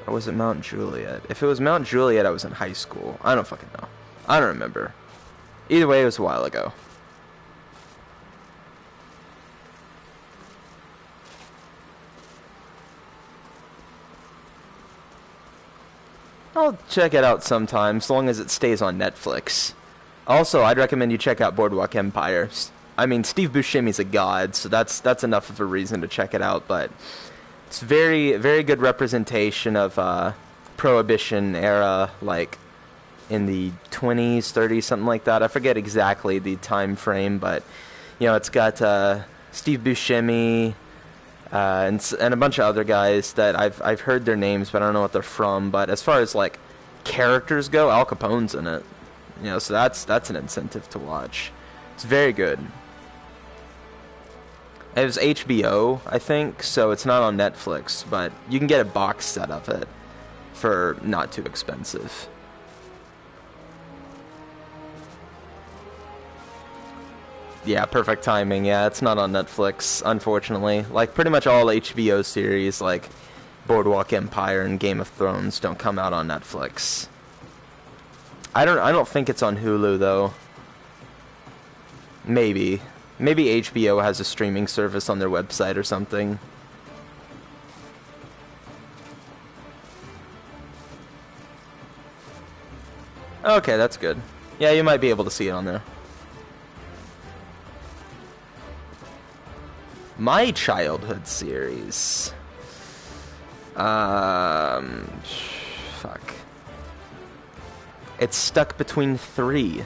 Or was it Mount Juliet? If it was Mount Juliet, I was in high school. I don't fucking know. I don't remember. Either way, it was a while ago. I'll check it out sometime, as long as it stays on Netflix. Also, I'd recommend you check out Boardwalk Empire. I mean, Steve Buscemi's a god, so that's enough of a reason to check it out, but it's very, very good representation of Prohibition era, like in the 20s, 30s, something like that. I forget exactly the time frame, but you know, it's got Steve Buscemi and a bunch of other guys that I've heard their names, but I don't know what they're from. But as far as like characters go, Al Capone's in it, you know, so that's an incentive to watch. It's very good. It was HBO, I think, so it's not on Netflix, but you can get a box set of it for not too expensive. Yeah, perfect timing. Yeah, it's not on Netflix, unfortunately. Like, pretty much all HBO series, like Boardwalk Empire and Game of Thrones, don't come out on Netflix. I don't think it's on Hulu, though. Maybe HBO has a streaming service on their website or something. Okay, that's good. Yeah, you might be able to see it on there. My childhood series. Fuck. It's stuck between 3.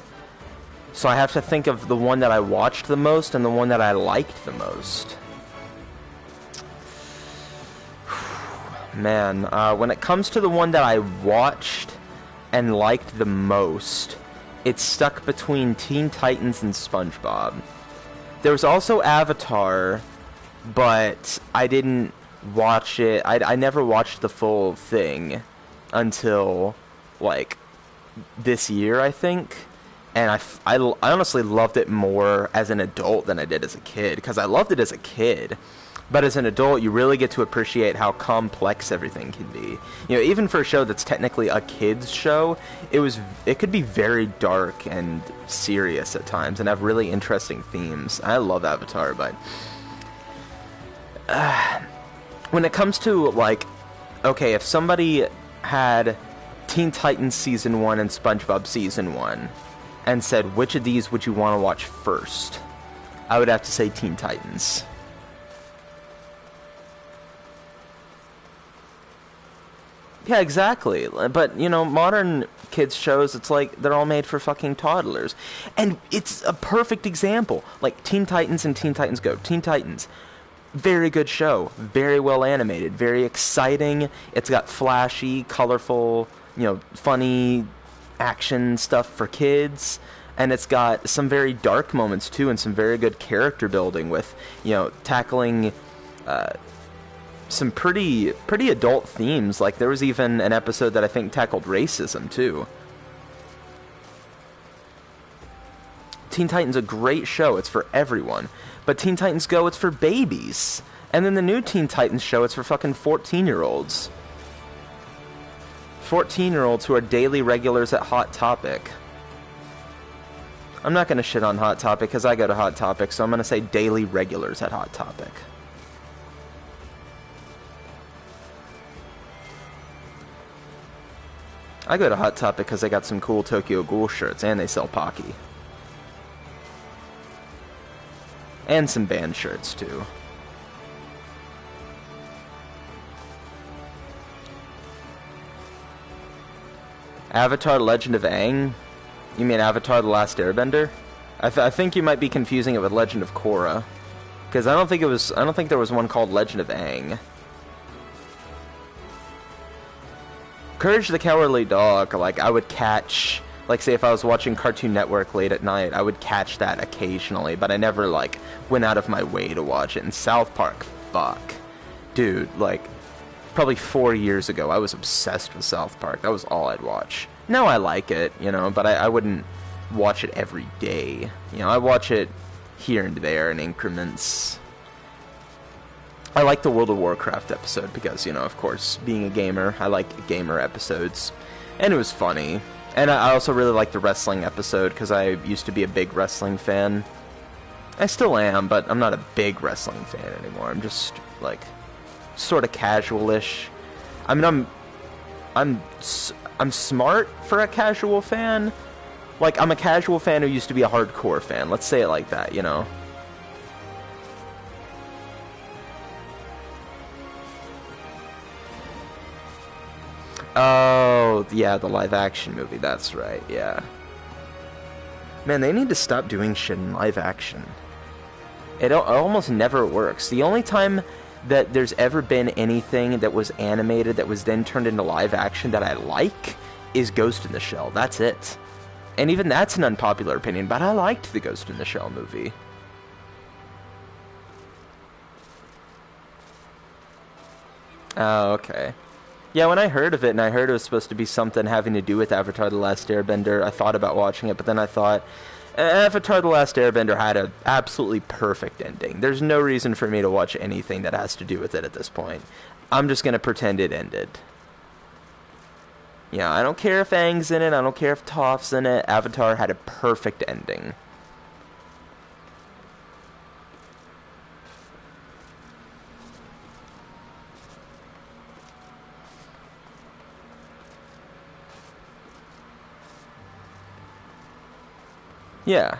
So I have to think of the one that I watched the most and the one that I liked the most. Man, when it comes to the one that I watched and liked the most, it's stuck between Teen Titans and SpongeBob. There was also Avatar, but I didn't watch it. I never watched the full thing until, like, this year, I think. And I honestly loved it more as an adult than I did as a kid, because I loved it as a kid. But as an adult, you really get to appreciate how complex everything can be. You know, even for a show that's technically a kid's show, it could be very dark and serious at times and have really interesting themes. I love Avatar, but when it comes to, like, okay, if somebody had Teen Titans Season 1 and SpongeBob Season 1 and said, which of these would you want to watch first? I would have to say Teen Titans. Yeah, exactly. But, you know, modern kids shows, it's like they're all made for fucking toddlers. And it's a perfect example. Like Teen Titans and Teen Titans Go. Teen Titans, very good show. Very well animated. Very exciting. It's got flashy, colorful, you know, funny action stuff for kids. And it's got some very dark moments, too, and some very good character building with, you know, tackling some pretty adult themes. Like, there was even an episode that I think tackled racism, too. Teen Titans, a great show. It's for everyone. But Teen Titans Go, it's for babies. And then the new Teen Titans show, it's for fucking 14-year-olds. 14-year-olds who are daily regulars at Hot Topic. I'm not going to shit on Hot Topic because I go to Hot Topic, so I'm going to say daily regulars at Hot Topic. I go to Hot Topic because they got some cool Tokyo Ghoul shirts, and they sell Pocky. And some band shirts, too. Avatar Legend of Aang? You mean Avatar The Last Airbender? I think you might be confusing it with Legend of Korra. Because I don't think there was one called Legend of Aang. Courage the Cowardly Dog, like, I would catch, like, say if I was watching Cartoon Network late at night, I would catch that occasionally, but I never, like, went out of my way to watch it. And South Park, fuck. Dude, like, probably 4 years ago, I was obsessed with South Park. That was all I'd watch. Now I like it, you know, but I wouldn't watch it every day. You know, I watch it here and there in increments. I like the World of Warcraft episode because, you know, of course, being a gamer, I like gamer episodes. And it was funny. And I also really like the wrestling episode because I used to be a big wrestling fan. I still am, but I'm not a big wrestling fan anymore. I'm just, like, sort of casual-ish. I mean, I'm smart for a casual fan. Like, I'm a casual fan who used to be a hardcore fan. Let's say it like that, you know? Oh, yeah, the live-action movie. That's right, yeah. Man, they need to stop doing shit in live-action. It almost never works. The only time that there's ever been anything that was animated that was then turned into live-action that I like is Ghost in the Shell. That's it. And even that's an unpopular opinion, but I liked the Ghost in the Shell movie. Oh, okay. Yeah, when I heard of it, and I heard it was supposed to be something having to do with Avatar The Last Airbender, I thought about watching it, but then I thought, Avatar The Last Airbender had an absolutely perfect ending. There's no reason for me to watch anything that has to do with it at this point. I'm just going to pretend it ended. Yeah, I don't care if Aang's in it, I don't care if Toph's in it, Avatar had a perfect ending. Yeah.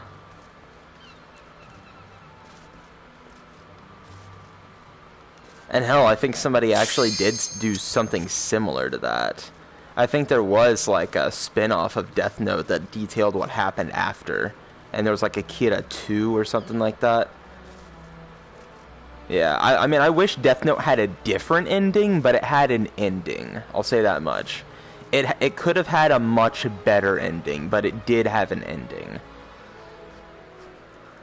And hell, I think somebody actually did do something similar to that. I think there was like a spin-off of Death Note that detailed what happened after. And there was like Akira 2 or something like that. Yeah, I mean, I wish Death Note had a different ending, but it had an ending. I'll say that much. It could have had a much better ending, but it did have an ending.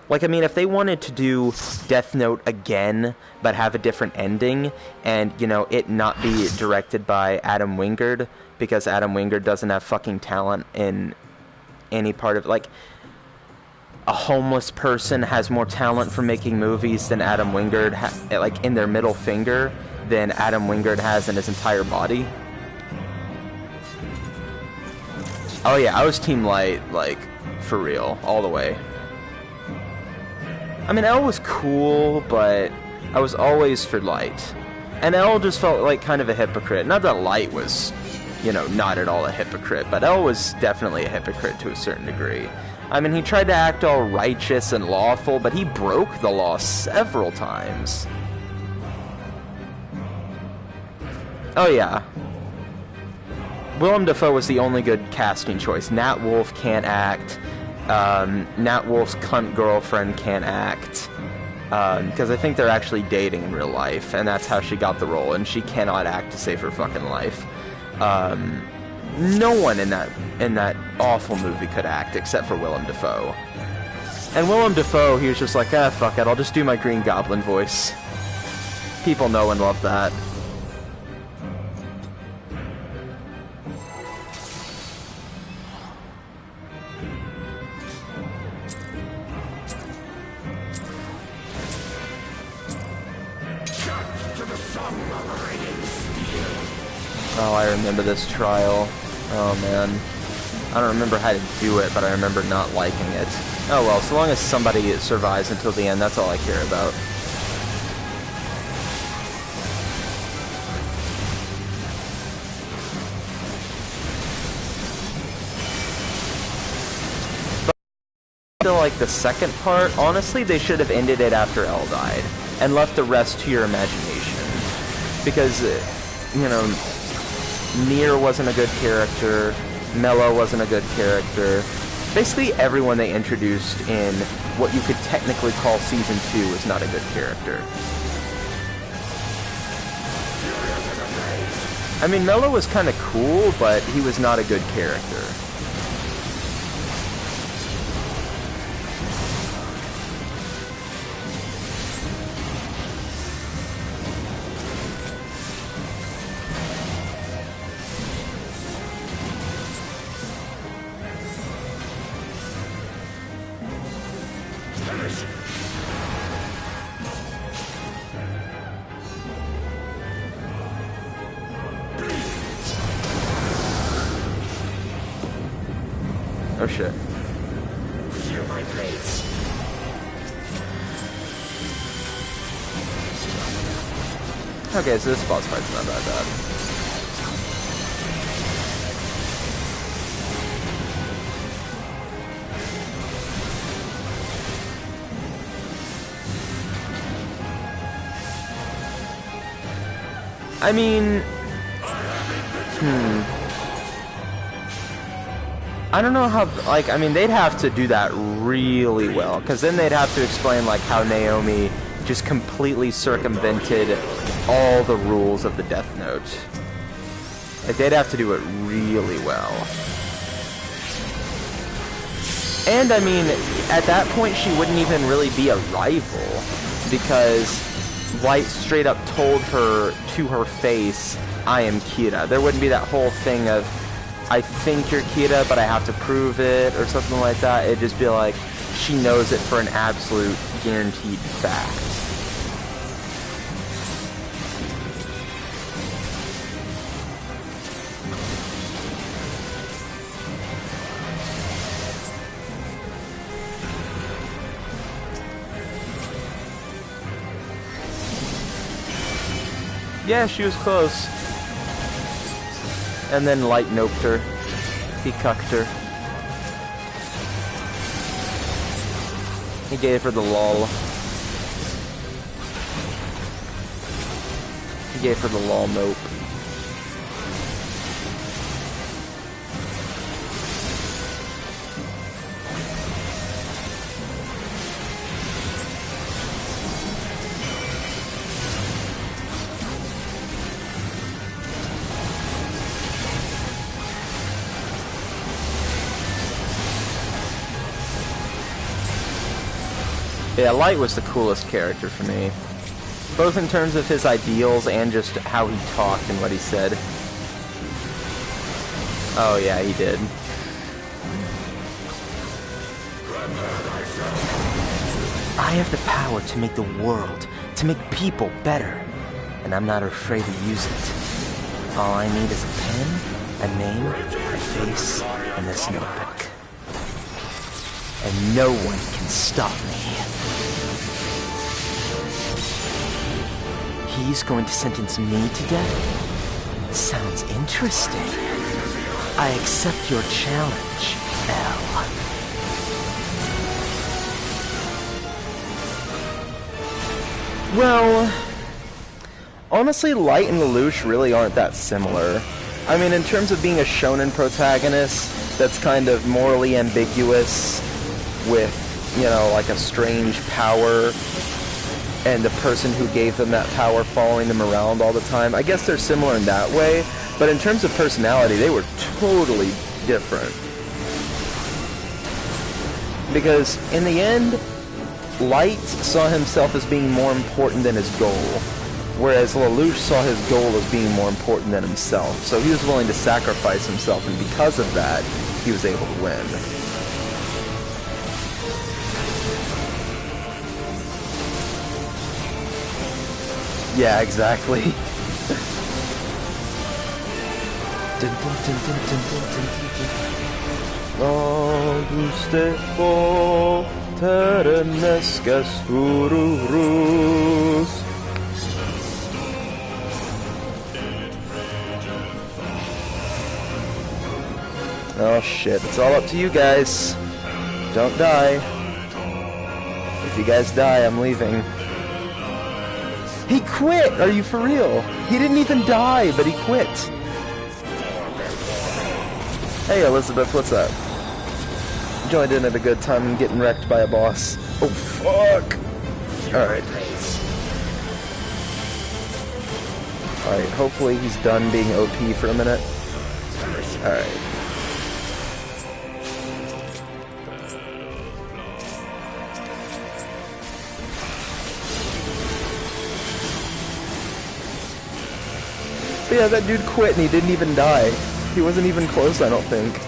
Like, I mean, if they wanted to do Death Note again, but have a different ending, and, you know, it not be directed by Adam Wingard, because Adam Wingard doesn't have fucking talent in any part of it. Like, a homeless person has more talent for making movies than Adam Wingard, like, in their middle finger, than Adam Wingard has in his entire body. Oh yeah, I was Team Light, like, for real, all the way. I mean, L was cool, but I was always for Light. And L just felt like kind of a hypocrite. Not that Light was, you know, not at all a hypocrite, but L was definitely a hypocrite to a certain degree. I mean, he tried to act all righteous and lawful, but he broke the law several times. Oh yeah. Willem Dafoe was the only good casting choice. Nat Wolff can't act. Nat Wolff's cunt girlfriend can't act, because I think they're actually dating in real life, and that's how she got the role, and she cannot act to save her fucking life. No one in that awful movie could act except for Willem Dafoe. And Willem Dafoe, he was just like, ah, fuck it, I'll just do my Green Goblin voice. People know and love that. Oh, I remember this trial. Oh man. I don't remember how to do it, but I remember not liking it. Oh well, so long as somebody survives until the end, that's all I care about. I feel like the second part, honestly, they should have ended it after Elle died, and left the rest to your imagination. Because, you know, Nier wasn't a good character, Mello wasn't a good character. Basically everyone they introduced in what you could technically call Season 2 was not a good character. I mean, Mello was kind of cool, but he was not a good character. Oh shit. Feel my blades. Okay, so this boss fight's not that bad. I mean, I don't know how, like, I mean, they'd have to do that really well, because then they'd have to explain, like, how Naomi just completely circumvented all the rules of the Death Note. Like, they'd have to do it really well. And, I mean, at that point, she wouldn't even really be a rival, because Light straight up told her to her face, I am Kira. There wouldn't be that whole thing of, I think you're Kira, but I have to prove it, or something like that. It'd just be like, she knows it for an absolute guaranteed fact. Yeah, she was close. And then Light noped her. He cucked her. He gave her the lol. He gave her the lol nope. Yeah, Light was the coolest character for me. Both in terms of his ideals and just how he talked and what he said. Oh yeah, he did. I have the power to make the world, to make people better. And I'm not afraid to use it. All I need is a pen, a name, a face, and this notebook. And no one can stop me. He's going to sentence me to death? Sounds interesting. I accept your challenge, Elle. Well, honestly, Light and Lelouch really aren't that similar. I mean, in terms of being a shonen protagonist that's kind of morally ambiguous with, you know, like a strange power, and the person who gave them that power following them around all the time. I guess they're similar in that way, but in terms of personality, they were totally different. Because in the end, Light saw himself as being more important than his goal, whereas Lelouch saw his goal as being more important than himself. So he was willing to sacrifice himself, and because of that, he was able to win. Yeah, exactly. Non gustevo terenescas fururus. Oh shit, it's all up to you guys. Don't die. If you guys die, I'm leaving. He quit! Are you for real? He didn't even die, but he quit. Hey Elizabeth, what's up? Joined in at a good time and getting wrecked by a boss. Oh fuck! Alright. Alright, hopefully he's done being OP for a minute. Alright. But yeah, that dude quit and he didn't even die. He wasn't even close, I don't think.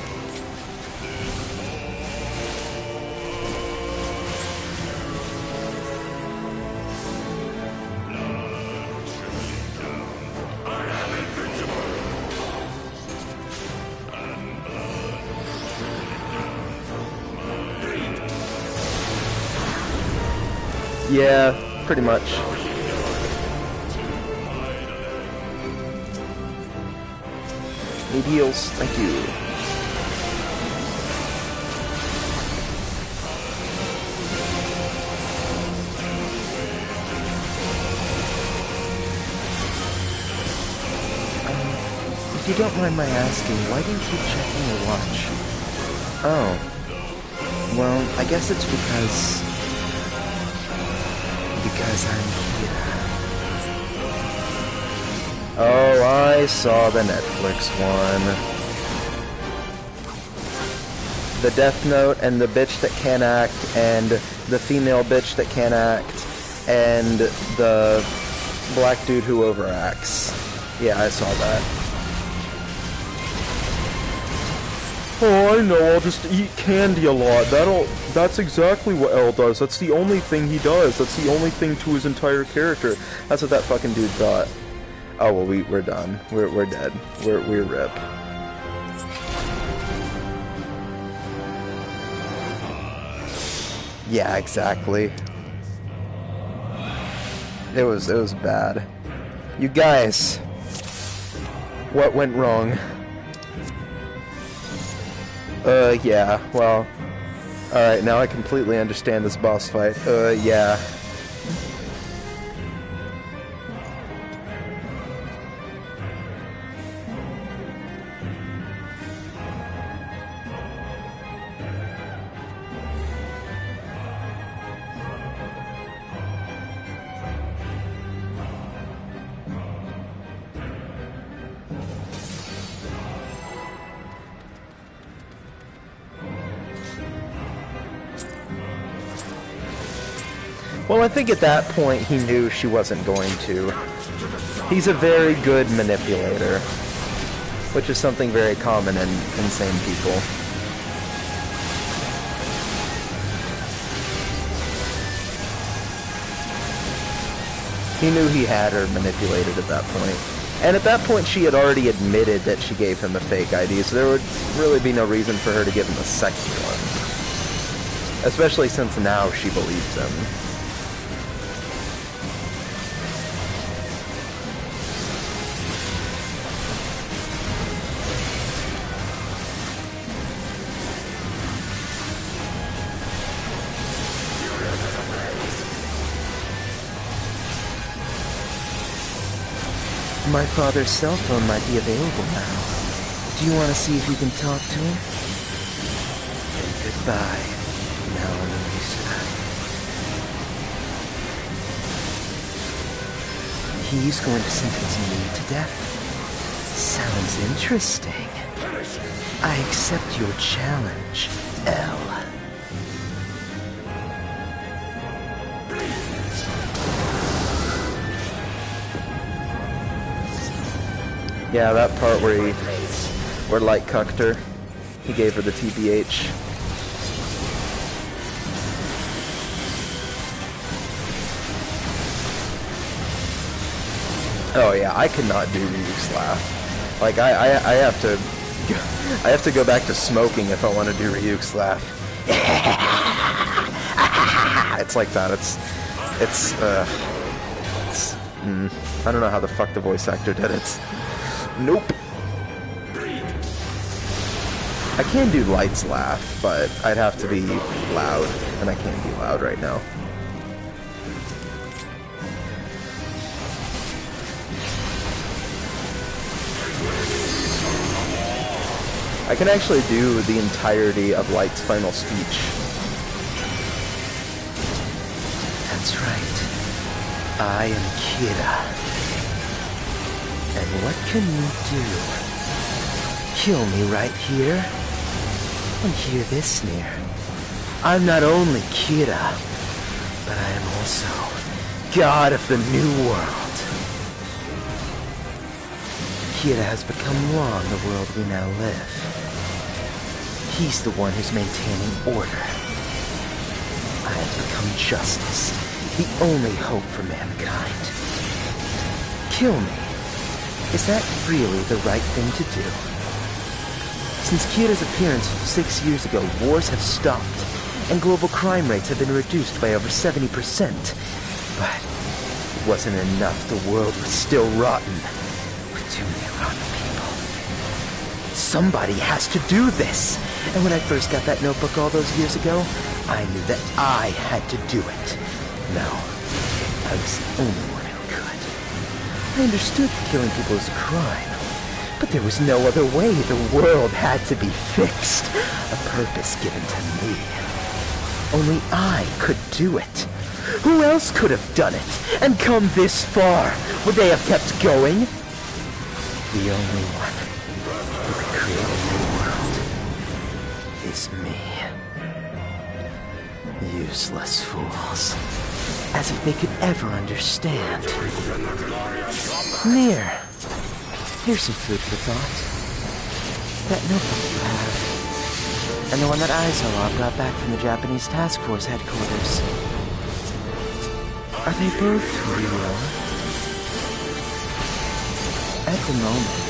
Yeah, pretty much. Need heals, thank you. If you don't mind my asking, why do you keep checking your watch? Oh. Well, I guess it's because I'm here. Oh, I saw the Netflix one. The Death Note and the bitch that can't act, and the female bitch that can't act, and the black dude who overacts. Yeah, I saw that. Oh, I know, I'll just eat candy a lot. That's exactly what L does. That's the only thing he does. That's the only thing to his entire character. That's what that fucking dude thought. Oh, well, we're done. We're dead. We're rip. Yeah, exactly. It was bad. You guys, what went wrong? Yeah, well, alright, now I completely understand this boss fight. Yeah. Well, I think at that point he knew she wasn't going to. He's a very good manipulator, which is something very common in insane people. He knew he had her manipulated at that point. And at that point she had already admitted that she gave him a fake ID, so there would really be no reason for her to give him a second one. Especially since now she believes him. My father's cell phone might be available now. Do you want to see if you can talk to him? Then goodbye, Mona Lisa. He's going to sentence me to death. Sounds interesting. I accept your challenge, L. Yeah, that part where Light cucked her. He gave her the TBH. Oh yeah, I could not do Ryuk's laugh. Like I have to go back to smoking if I want to do Ryuk's laugh. It's like that. I don't know how the fuck the voice actor did it. Nope. I can do Light's laugh, but I'd have to be loud, and I can't be loud right now. I can actually do the entirety of Light's final speech. That's right. I am Kira. And what can you do? Kill me right here? And hear this near. I'm not only Kira, but I am also God of the New World. Kira has become law in the world we now live. He's the one who's maintaining order. I have become justice, the only hope for mankind. Kill me. Is that really the right thing to do? Since Kira's appearance 6 years ago, wars have stopped, and global crime rates have been reduced by over 70%. But it wasn't enough. The world was still rotten, with too many rotten people. Somebody has to do this! And when I first got that notebook all those years ago, I knew that I had to do it. No, I was the only one who could. I understood that killing people is a crime. But there was no other way. The world had to be fixed. A purpose given to me. Only I could do it. Who else could have done it and come this far? Would they have kept going? The only one who could create a new world is me. Useless fools. As if they could ever understand. Mir. Here's some food for thought. That notebook you have, and the one that Aizawa brought back from the Japanese task force headquarters. Are they both real? At the moment,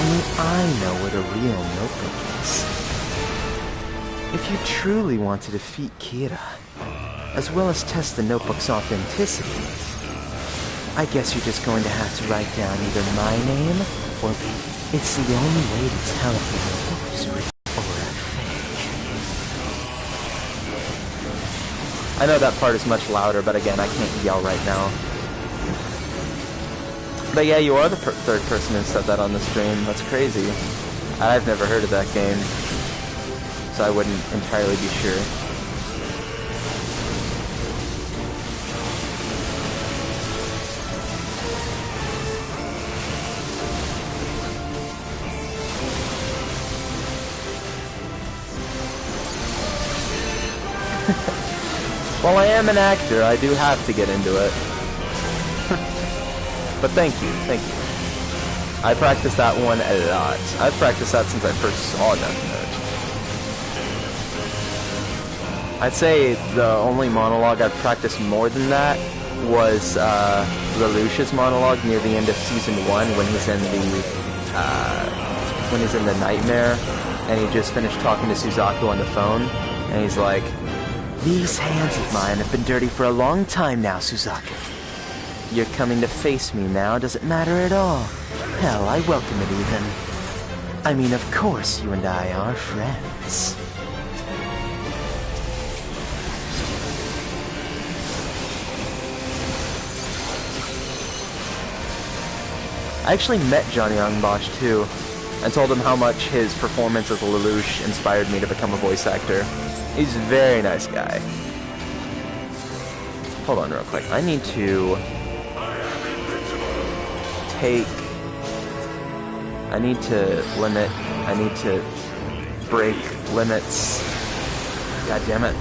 only I know what a real notebook is. If you truly want to defeat Kira, as well as test the notebook's authenticity, I guess you're just going to have to write down either my name, or it's the only way to tell if the notebook is real or a fake. I know that part is much louder, but again, I can't yell right now. But yeah, you are the third person who said that on the stream. That's crazy. I've never heard of that game, so I wouldn't entirely be sure. While I am an actor, I do have to get into it. But thank you. I practiced that one a lot. I've practiced that since I first saw Death Note. I'd say the only monologue I've practiced more than that was Lelouch's monologue near the end of season 1 when he's in the nightmare and he just finished talking to Suzaku on the phone and he's like, "These hands of mine have been dirty for a long time now, Suzaku. You're coming to face me now, does it matter at all? Hell, I welcome it even. I mean, of course you and I are friends." I actually met Johnny Young Bosch too, and told him how much his performance as Lelouch inspired me to become a voice actor. He's a very nice guy. Hold on real quick. I need to break limits. God damn it.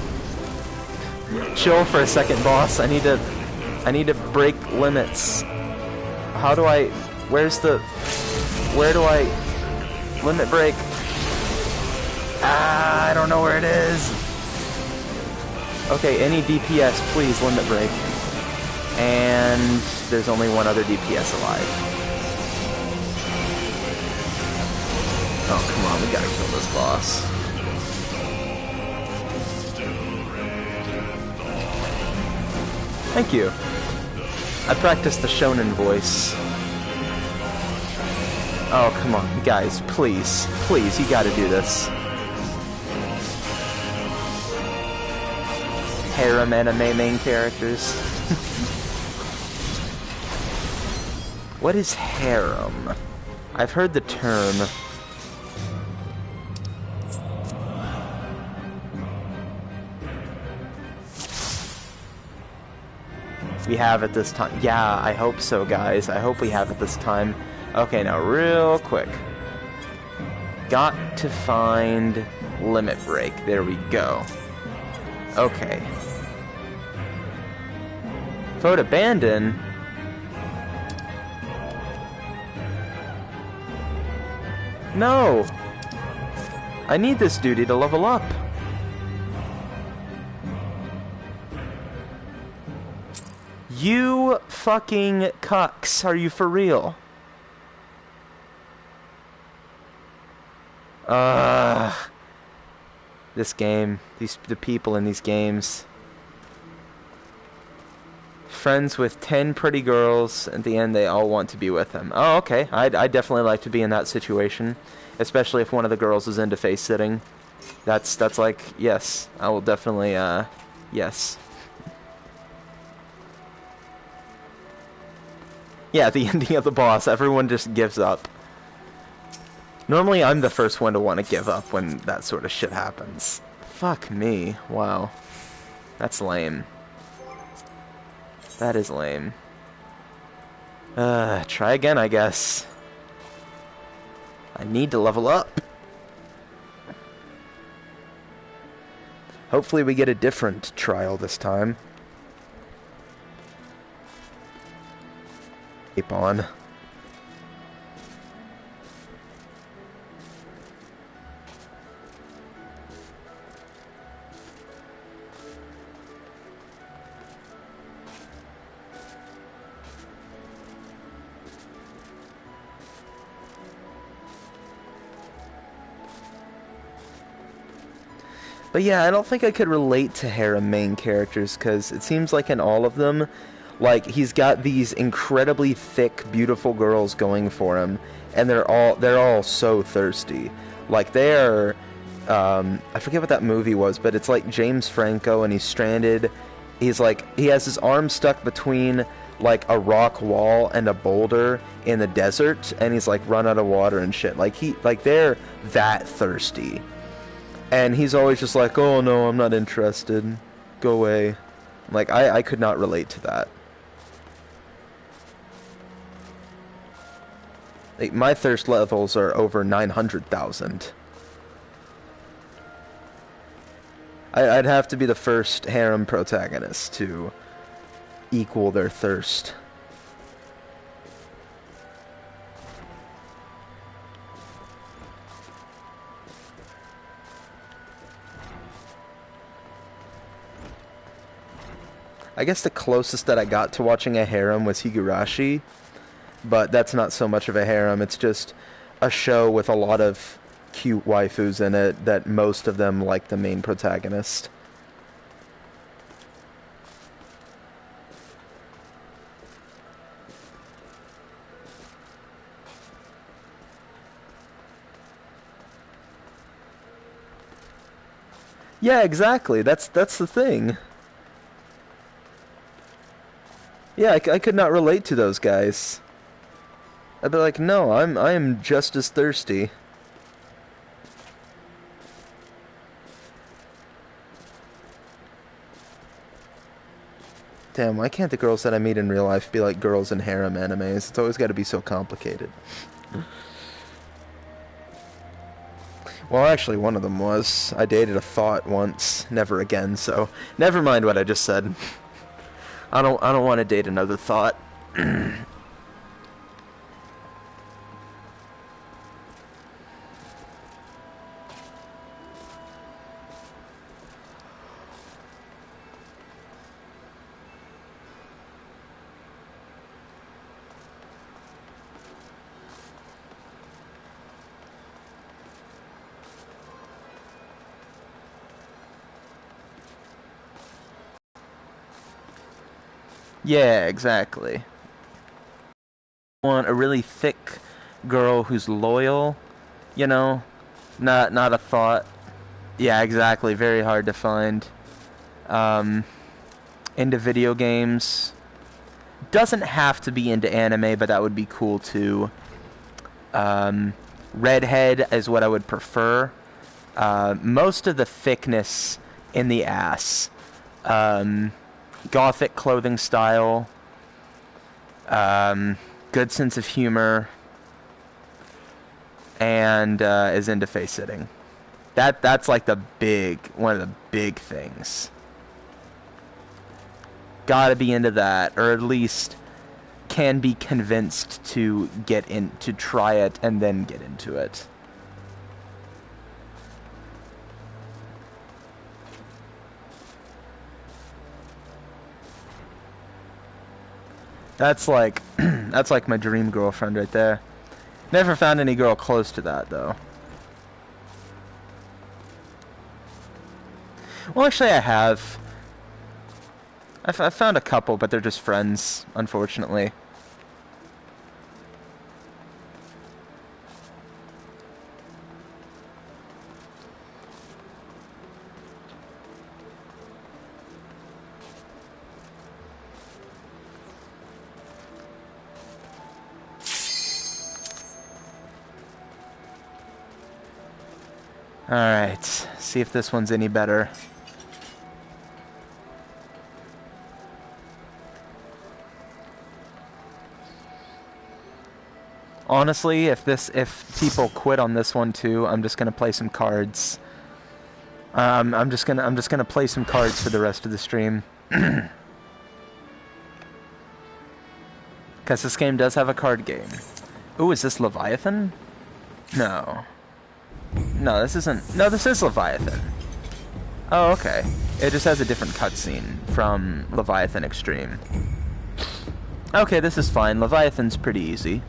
Chill for a second, boss. I need to break limits. How do I... where do I limit break? I don't know where it is. Okay, any DPS, please limit break. And there's only one other DPS alive. Oh, come on, we gotta kill this boss. Thank you. I practiced the shonen voice. Oh, come on, guys, please. Please, you gotta do this. Harem anime main characters. What is harem? I've heard the term. We have it this time. Yeah, I hope so, guys. I hope we have it this time. Okay, now real quick. Got to find limit break. There we go. Okay. Vote abandon? No! I need this duty to level up. You fucking cucks. Are you for real? This game. The people in these games. Friends with 10 pretty girls. At the end, they all want to be with them. Oh, okay. I'd definitely like to be in that situation. Especially if one of the girls is into face sitting. That's like, yes. I will definitely, yes. Yeah, at the ending of the boss, everyone just gives up. Normally, I'm the first one to want to give up when that sort of shit happens. Fuck me. Wow. That's lame. That is lame. Try again, I guess. I need to level up. Hopefully we get a different trial this time. Keep on. But yeah, I don't think I could relate to harem main characters, because it seems like in all of them, like, he's got these incredibly thick, beautiful girls going for him, and they're all so thirsty. Like, they're, I forget what that movie was, but it's like James Franco, and he's stranded. He's like, he has his arm stuck between, like, a rock wall and a boulder in the desert, and he's like run out of water and shit. Like, they're that thirsty. And he's always just like, oh no, I'm not interested. Go away. Like, I could not relate to that. Like, my thirst levels are over 900,000. I'd have to be the first harem protagonist to equal their thirst. I guess the closest that I got to watching a harem was Higurashi, but that's not so much of a harem. It's just a show with a lot of cute waifus in it that most of them like the main protagonist. Yeah, exactly. That's the thing. Yeah, I could not relate to those guys. I'd be like, no, I am just as thirsty. Damn, why can't the girls that I meet in real life be like girls in harem animes? It's always got to be so complicated. Well, actually, one of them was. I dated a thought once, never again, so never mind what I just said. I don't want to date another thought. Yeah, exactly. Want a really thick girl who's loyal, you know? Not a thought. Yeah, exactly. Very hard to find. Into video games. Doesn't have to be into anime, but that would be cool too. Redhead is what I would prefer. Most of the thickness in the ass. Gothic clothing style. Good sense of humor. And is into face sitting. That's like one of the big things. Gotta be into that, or at least can be convinced to to try it and then get into it. That's like that's like my dream girlfriend right there. Never found any girl close to that though. Well, actually I have. I found a couple, but they're just friends, unfortunately. Alright, see if this one's any better. Honestly, if people quit on this one too, I'm just gonna play some cards. I'm just gonna play some cards for the rest of the stream. Because this game does have a card game. Ooh, is this Leviathan? No. No, this isn't. No, this is Leviathan. Oh, okay. It just has a different cutscene from Leviathan Extreme. Okay, this is fine. Leviathan's pretty easy.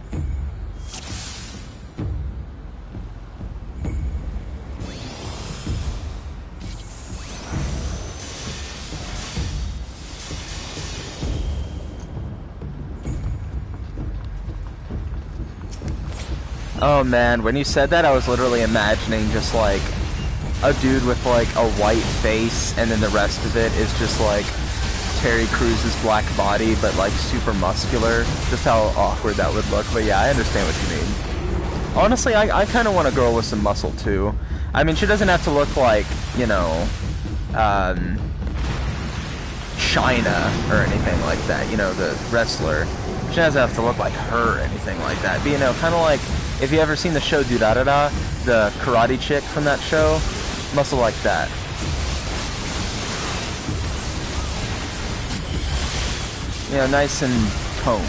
Oh man, when you said that, I was literally imagining just like a dude with like a white face, and then the rest of it is just like Terry Crews's black body, but like super muscular. Just how awkward that would look. But yeah, I understand what you mean. Honestly, I kind of want a girl with some muscle too. I mean, she doesn't have to look like, you know, China or anything like that. You know, the wrestler. She doesn't have to look like her or anything like that. But you know, kind of like, if you ever seen the show Durarara, the karate chick from that show, muscle like that. You know, nice and toned.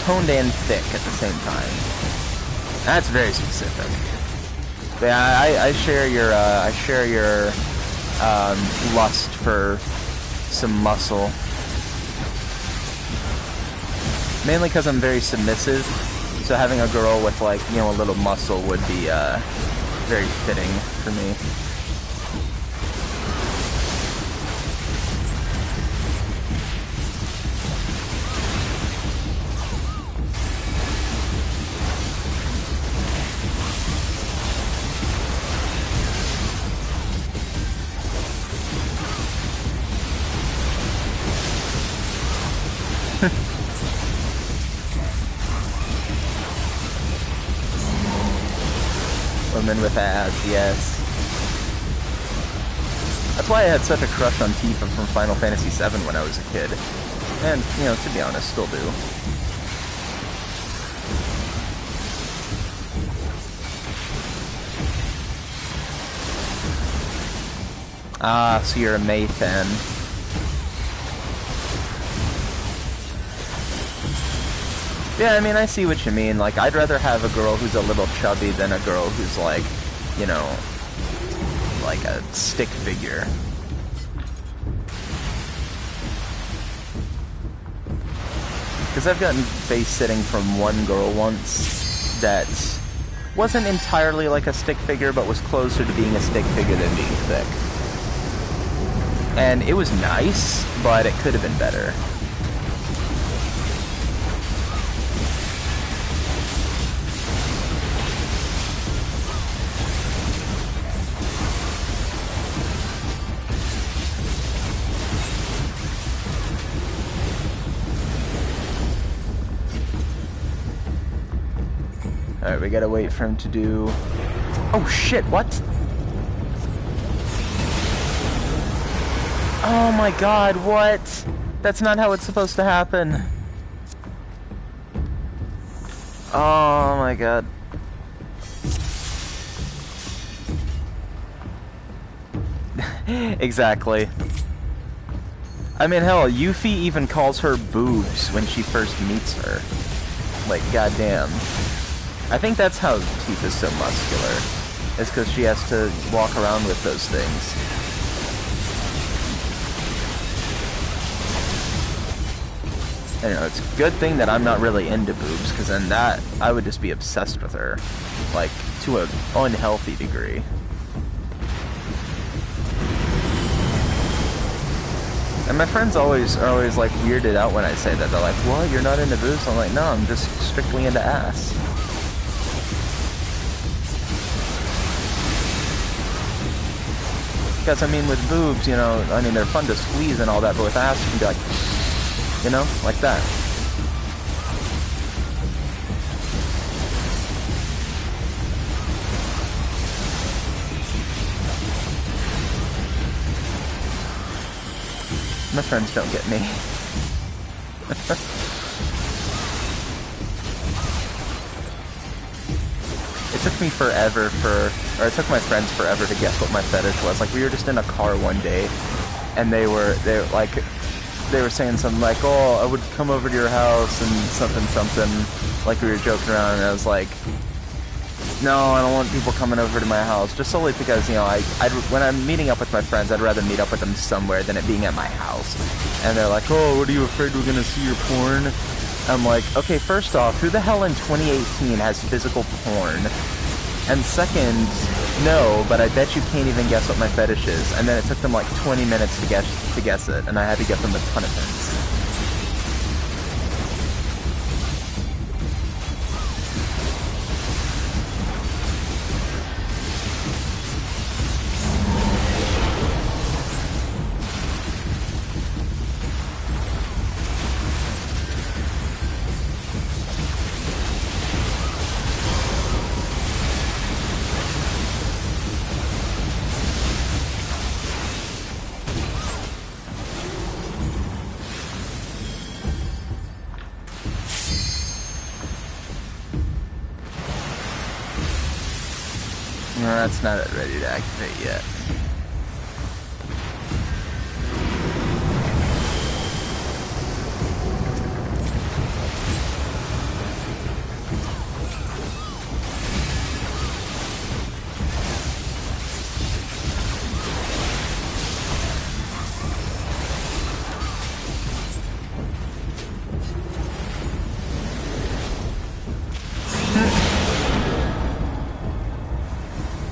Toned and thick at the same time. That's very specific. But yeah, I share your lust for some muscle. Mainly because I'm very submissive, so having a girl with, like, you know, a little muscle would be very fitting for me. Women with abs, yes. That's why I had such a crush on Tifa from Final Fantasy VII when I was a kid. And, you know, to be honest, still do. Ah, so you're a Mei fan. Yeah, I mean, I see what you mean. Like, I'd rather have a girl who's a little chubby than a girl who's like, you know, like a stick figure. Because I've gotten face sitting from one girl once that wasn't entirely like a stick figure, but was closer to being a stick figure than being thick. And it was nice, but it could have been better. Alright, we gotta wait for him to do... Oh shit, what? Oh my god, what? That's not how it's supposed to happen. Oh my god. Exactly. I mean, hell, Yuffie even calls her boobs when she first meets her. Like, goddamn. I think that's how Tifa's so muscular. It's because she has to walk around with those things. I don't know, it's a good thing that I'm not really into boobs, because then that, I would just be obsessed with her. Like, to an unhealthy degree. And my friends are always like weirded out when I say that. They're like, "What? You're not into boobs?" I'm like, "No, I'm just strictly into ass." Because I mean, with boobs, you know, I mean they're fun to squeeze and all that, but with ass, you can be like, you know, like that. My friends don't get me. It took me forever it took my friends forever to guess what my fetish was. Like, we were just in a car one day, and they were saying something like, "Oh, I would come over to your house and something," like we were joking around, and I was like, "No, I don't want people coming over to my house," just solely because, you know, when I'm meeting up with my friends, I'd rather meet up with them somewhere than it being at my house. And they're like, "Oh, what are you afraid we're gonna see your porn?" I'm like, okay, first off, who the hell in 2018 has physical porn? And second, no, but I bet you can't even guess what my fetish is. And then it took them like 20 minutes to guess it, and I had to give them a ton of hints. No, that's not ready to activate yet.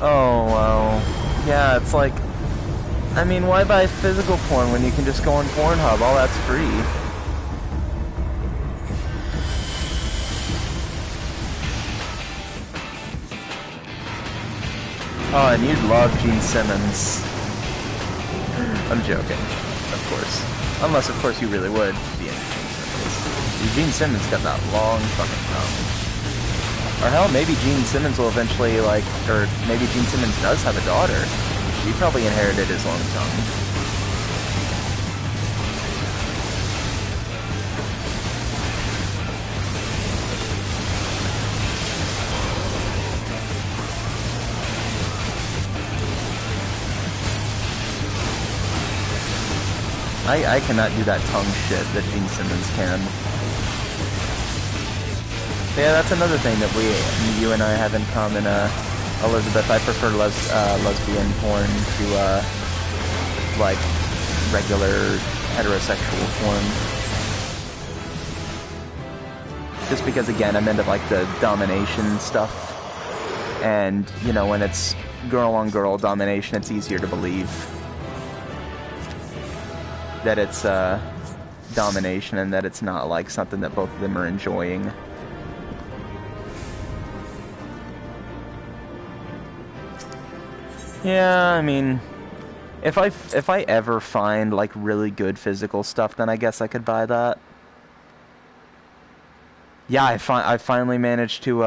Oh, wow. Yeah, it's like, I mean, why buy physical porn when you can just go on Pornhub? All that's free. Oh, and you'd love Gene Simmons. I'm joking, of course. Unless, of course, you really would be into Gene Simmons. Gene Simmons got that long fucking tongue. Or hell, maybe Gene Simmons will eventually, like, or maybe Gene Simmons does have a daughter. She probably inherited his long tongue. I cannot do that tongue shit that Gene Simmons can. Yeah, that's another thing that you and I have in common, Elizabeth. I prefer lesbian porn to, like, regular heterosexual porn. Just because, again, I'm into, like, the domination stuff. And, you know, when it's girl-on-girl domination, it's easier to believe that it's, domination and that it's not, like, something that both of them are enjoying. Yeah, I mean, if I ever find, like, really good physical stuff, then I guess I could buy that. Yeah, I finally managed to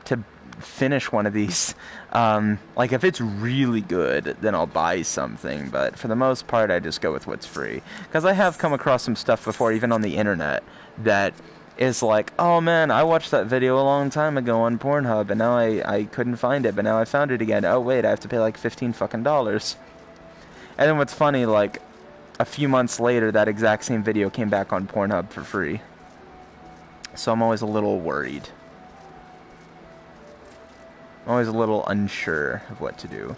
to finish one of these. Like, if it's really good, then I'll buy something, but for the most part, I just go with what's free. Because I have come across some stuff before, even on the internet, that is like, oh man, I watched that video a long time ago on Pornhub, and now I couldn't find it, but now I found it again. Oh wait, I have to pay like $15 fucking. And then what's funny, like, a few months later, that exact same video came back on Pornhub for free. So I'm always a little worried. I'm always a little unsure of what to do.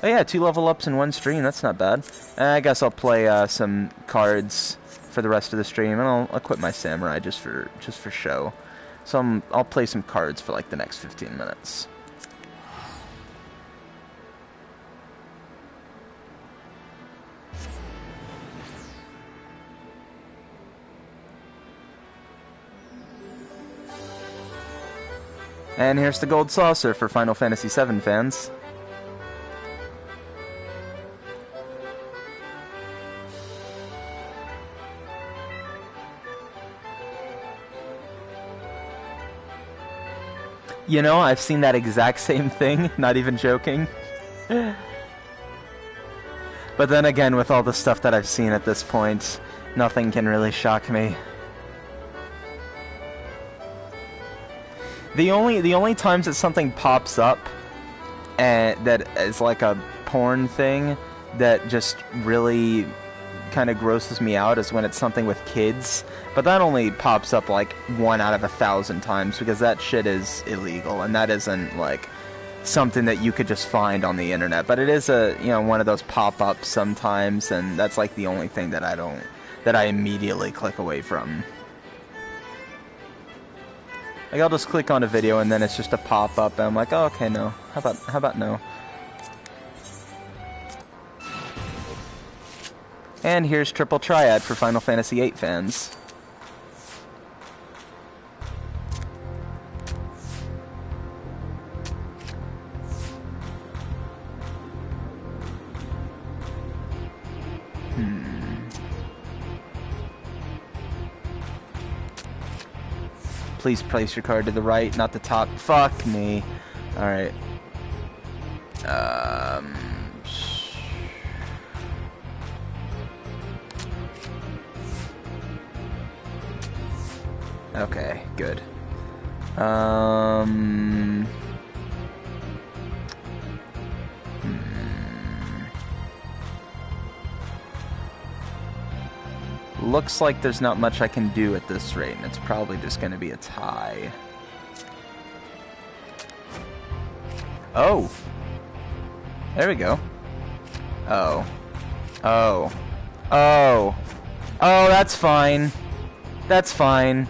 Oh yeah, 2 level ups in one stream, that's not bad. I guess I'll play some cards for the rest of the stream, and I'll equip my samurai just for show. So I'll play some cards for like the next 15 minutes. And here's the gold saucer for Final Fantasy VII fans. You know, I've seen that exact same thing, not even joking. But then again, with all the stuff that I've seen at this point, nothing can really shock me. The only times that something pops up and that is like a porn thing that just really kind of grosses me out is when it's something with kids. But that only pops up like 1 out of 1,000 times because that shit is illegal and that isn't like something that you could just find on the internet. But it is one of those pop-ups sometimes, and that's like the only thing that I immediately click away from. Like, I'll just click on a video and then it's just a pop-up and I'm like, oh, okay, no. How about no? And here's Triple Triad for Final Fantasy VIII fans. Please place your card to the right, not the top. Fuck me. Alright. Okay, good. Looks like there's not much I can do at this rate, and it's probably just going to be a tie. Oh! There we go. Oh. Oh. Oh. Oh, that's fine. That's fine.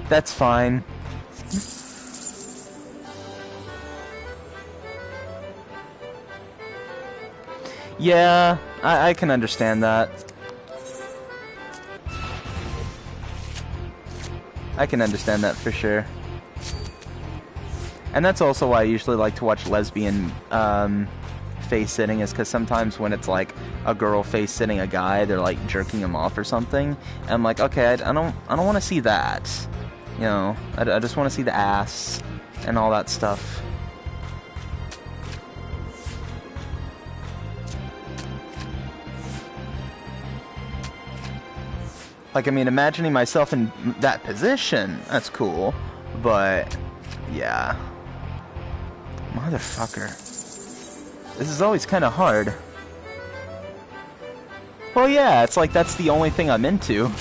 That's fine. Yeah, I can understand that. I can understand that for sure. And that's also why I usually like to watch lesbian face sitting, is because sometimes when it's like a girl face sitting a guy, they're like jerking him off or something. And I'm like, okay, I don't want to see that. You know, I just want to see the ass and all that stuff. Like, I mean, imagining myself in that position, that's cool, but, yeah. Motherfucker. This is always kind of hard. Well, yeah, it's like that's the only thing I'm into.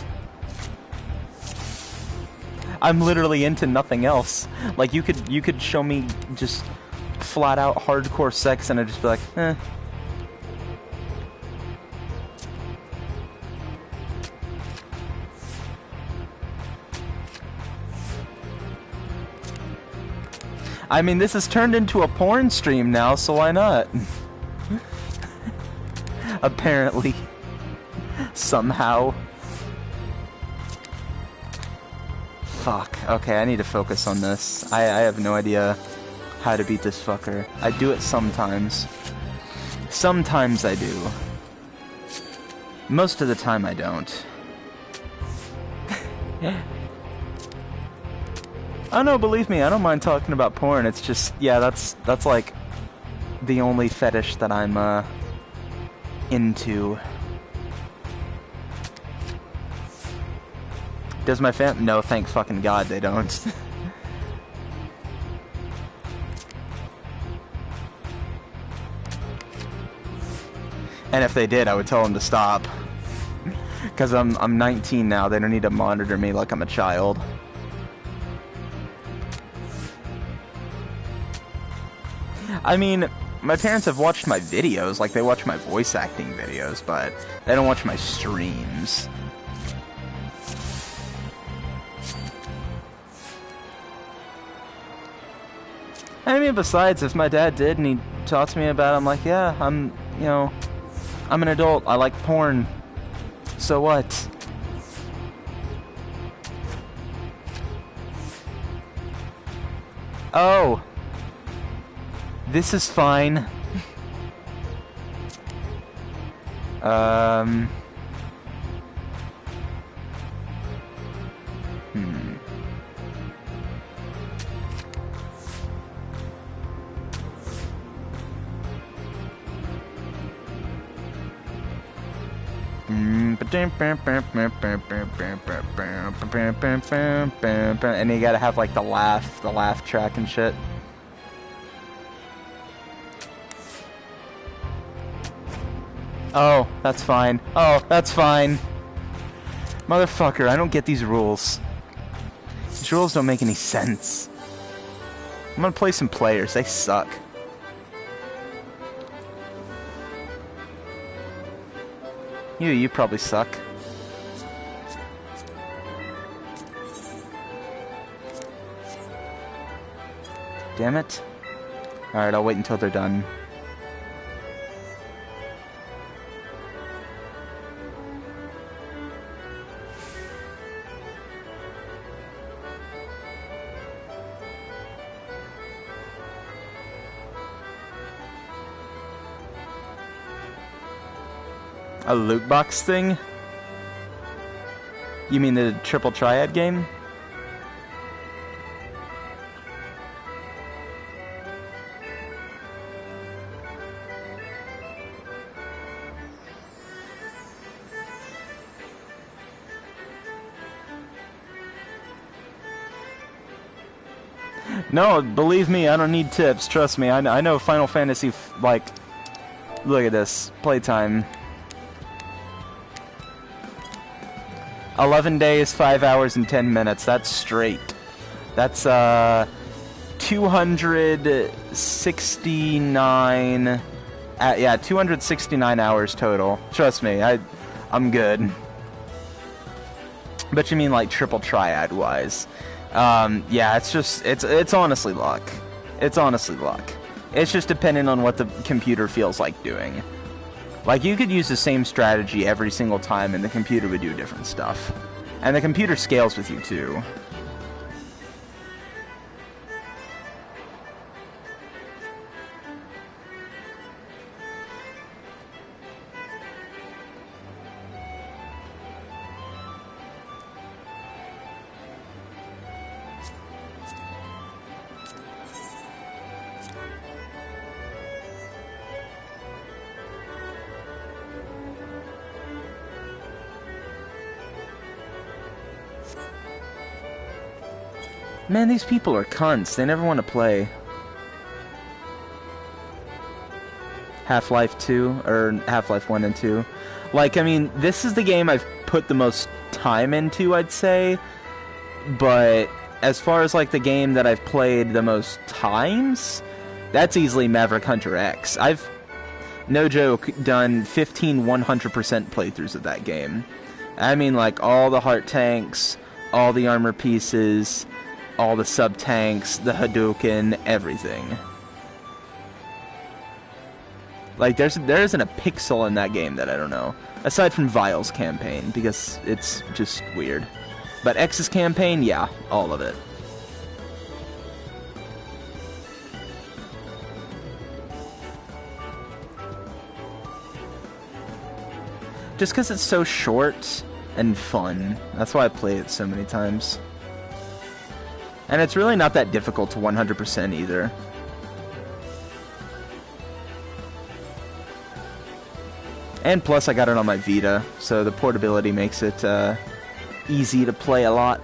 I'm literally into nothing else. Like, you could show me just flat out hardcore sex and I'd just be like, eh. I mean, this has turned into a porn stream now, so why not? Apparently. Somehow. Fuck. Okay, I need to focus on this. I have no idea how to beat this fucker. I do it sometimes. Sometimes I do. Most of the time I don't. Oh no, believe me, I don't mind talking about porn. It's just, yeah, that's like the only fetish that I'm into. Does my fam? No, thank fucking God they don't. And if they did, I would tell them to stop. Because I'm 19 now, they don't need to monitor me like I'm a child. I mean, my parents have watched my videos, like they watch my voice acting videos, but they don't watch my streams. I mean, besides, if my dad did and he talked to me about it, I'm like, yeah, I'm an adult, I like porn. So what? Oh. This is fine. And you gotta have like the laugh track and shit. Oh, that's fine. Oh, that's fine. Motherfucker, I don't get these rules. These rules don't make any sense. I'm gonna play some players, they suck. You probably suck. Damn it. Alright, I'll wait until they're done. A loot box thing? You mean the triple triad game? No, believe me, I don't need tips. Trust me, I know Final Fantasy, like, look at this. Playtime. 11 days, 5 hours, and 10 minutes. That's straight. That's, 269... yeah, 269 hours total. Trust me, I'm good. But you mean, like, triple triad-wise. Yeah, it's honestly luck. It's honestly luck. It's just dependent on what the computer feels like doing. Like, you could use the same strategy every single time and the computer would do different stuff. And the computer scales with you, too. Man, these people are cunts. They never want to play. Half-Life 2, or Half-Life 1 and 2. Like, I mean, this is the game I've put the most time into, I'd say. But as far as, like, the game that I've played the most times, that's easily Maverick Hunter X. I've, no joke, done 15 100% playthroughs of that game. I mean, like, all the heart tanks, all the armor pieces, all the sub-tanks, the Hadouken, everything. Like, there isn't a pixel in that game that I don't know. Aside from Vile's campaign, because it's just weird. But X's campaign, yeah, all of it. Just because it's so short and fun. That's why I played it so many times. And it's really not that difficult to 100% either. And plus I got it on my Vita, so the portability makes it easy to play a lot.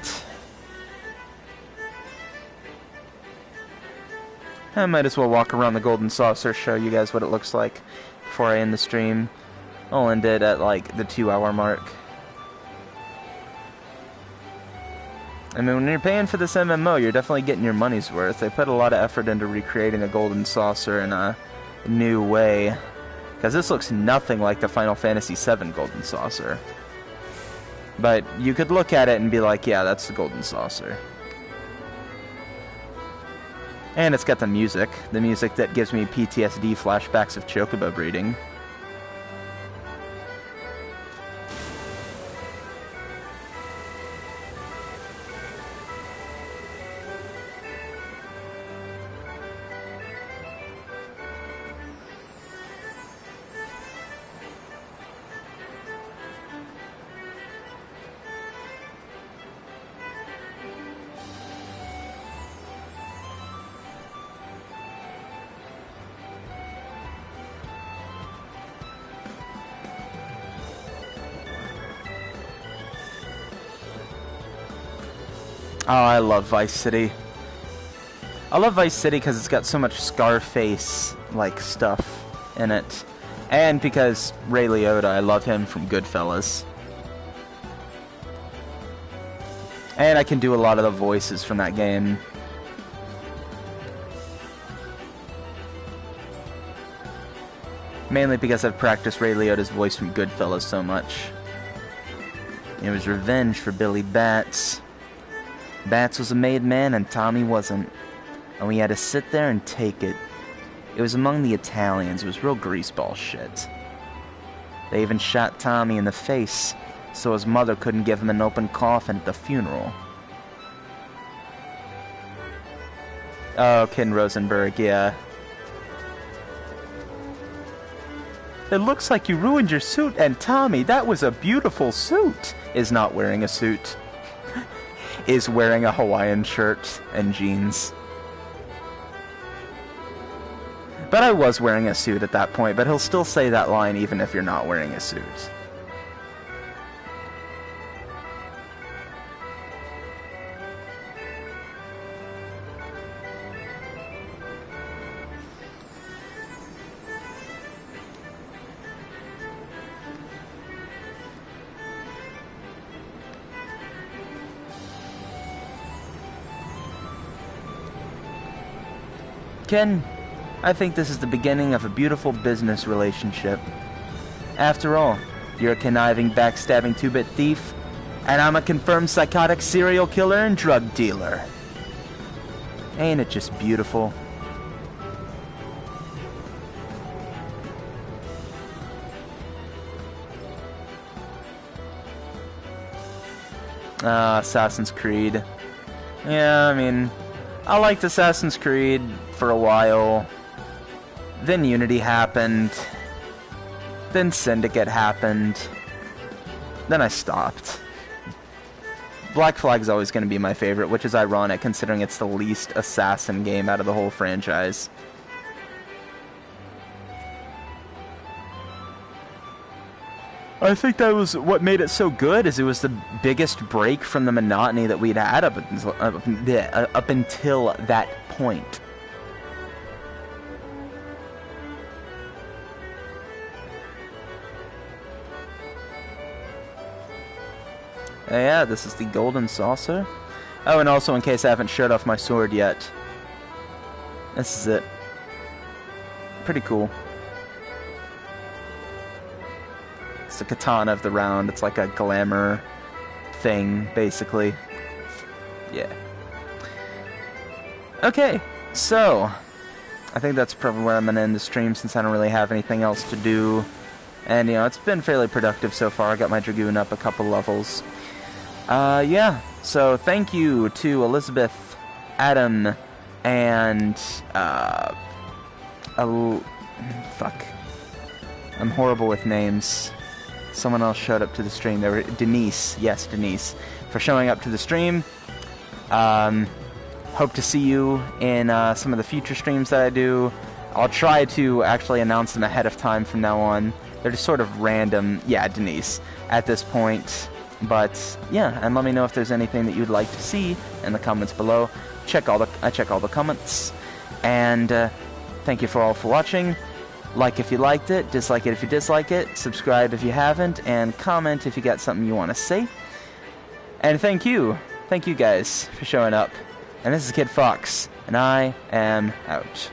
I might as well walk around the Golden Saucer, show you guys what it looks like before I end the stream. I'll end it at like the 2-hour mark. I mean, when you're paying for this MMO, you're definitely getting your money's worth. They put a lot of effort into recreating the Golden Saucer in a new way. Because this looks nothing like the Final Fantasy VII Golden Saucer. But you could look at it and be like, yeah, that's the Golden Saucer. And it's got the music that gives me PTSD flashbacks of Chocobo breeding. Oh, I love Vice City. I love Vice City because it's got so much Scarface-like stuff in it. And because Ray Liotta, I love him from Goodfellas. And I can do a lot of the voices from that game. Mainly because I've practiced Ray Liotta's voice from Goodfellas so much. It was revenge for Billy Bats. Bats was a made man and Tommy wasn't. And we had to sit there and take it. It was among the Italians. It was real greaseball shit. They even shot Tommy in the face, so his mother couldn't give him an open coffin at the funeral. Oh, Ken Rosenberg, yeah. It looks like you ruined your suit, and Tommy, that was a beautiful suit, is not wearing a suit. Is wearing a Hawaiian shirt and jeans. But I was wearing a suit at that point, but he'll still say that line even if you're not wearing a suit. Ken, I think this is the beginning of a beautiful business relationship. After all, you're a conniving, backstabbing 2-bit thief, and I'm a confirmed psychotic serial killer and drug dealer. Ain't it just beautiful? Assassin's Creed. Yeah, I mean, I liked Assassin's Creed for a while. Then Unity happened. Then Syndicate happened. Then I stopped. Black Flag's always going to be my favorite, which is ironic considering it's the least assassin game out of the whole franchise. I think that was what made it so good, is it was the biggest break from the monotony that we'd had up until that point. Yeah, this is the Golden Saucer. Oh, and also in case I haven't showed off my sword yet, this is it. Pretty cool. It's the katana of the round. It's like a glamour thing, basically. Yeah. Okay, so I think that's probably where I'm going to end the stream since I don't really have anything else to do. And, you know, it's been fairly productive so far. I got my Dragoon up a couple levels. Yeah, so thank you to Elizabeth, Adam, and, fuck. I'm horrible with names. Someone else showed up to the stream. They were Denise. Yes, Denise. For showing up to the stream. hope to see you in some of the future streams that I do. I'll try to actually announce them ahead of time from now on. They're just sort of random, yeah, Denise, at this point. But yeah, and let me know if there's anything that you'd like to see in the comments below. I check all the comments, and thank you all for watching. Like if you liked it, dislike it if you dislike it, subscribe if you haven't, and comment if you got something you want to say. And thank you guys for showing up. And this is Kid Fox, and I am out.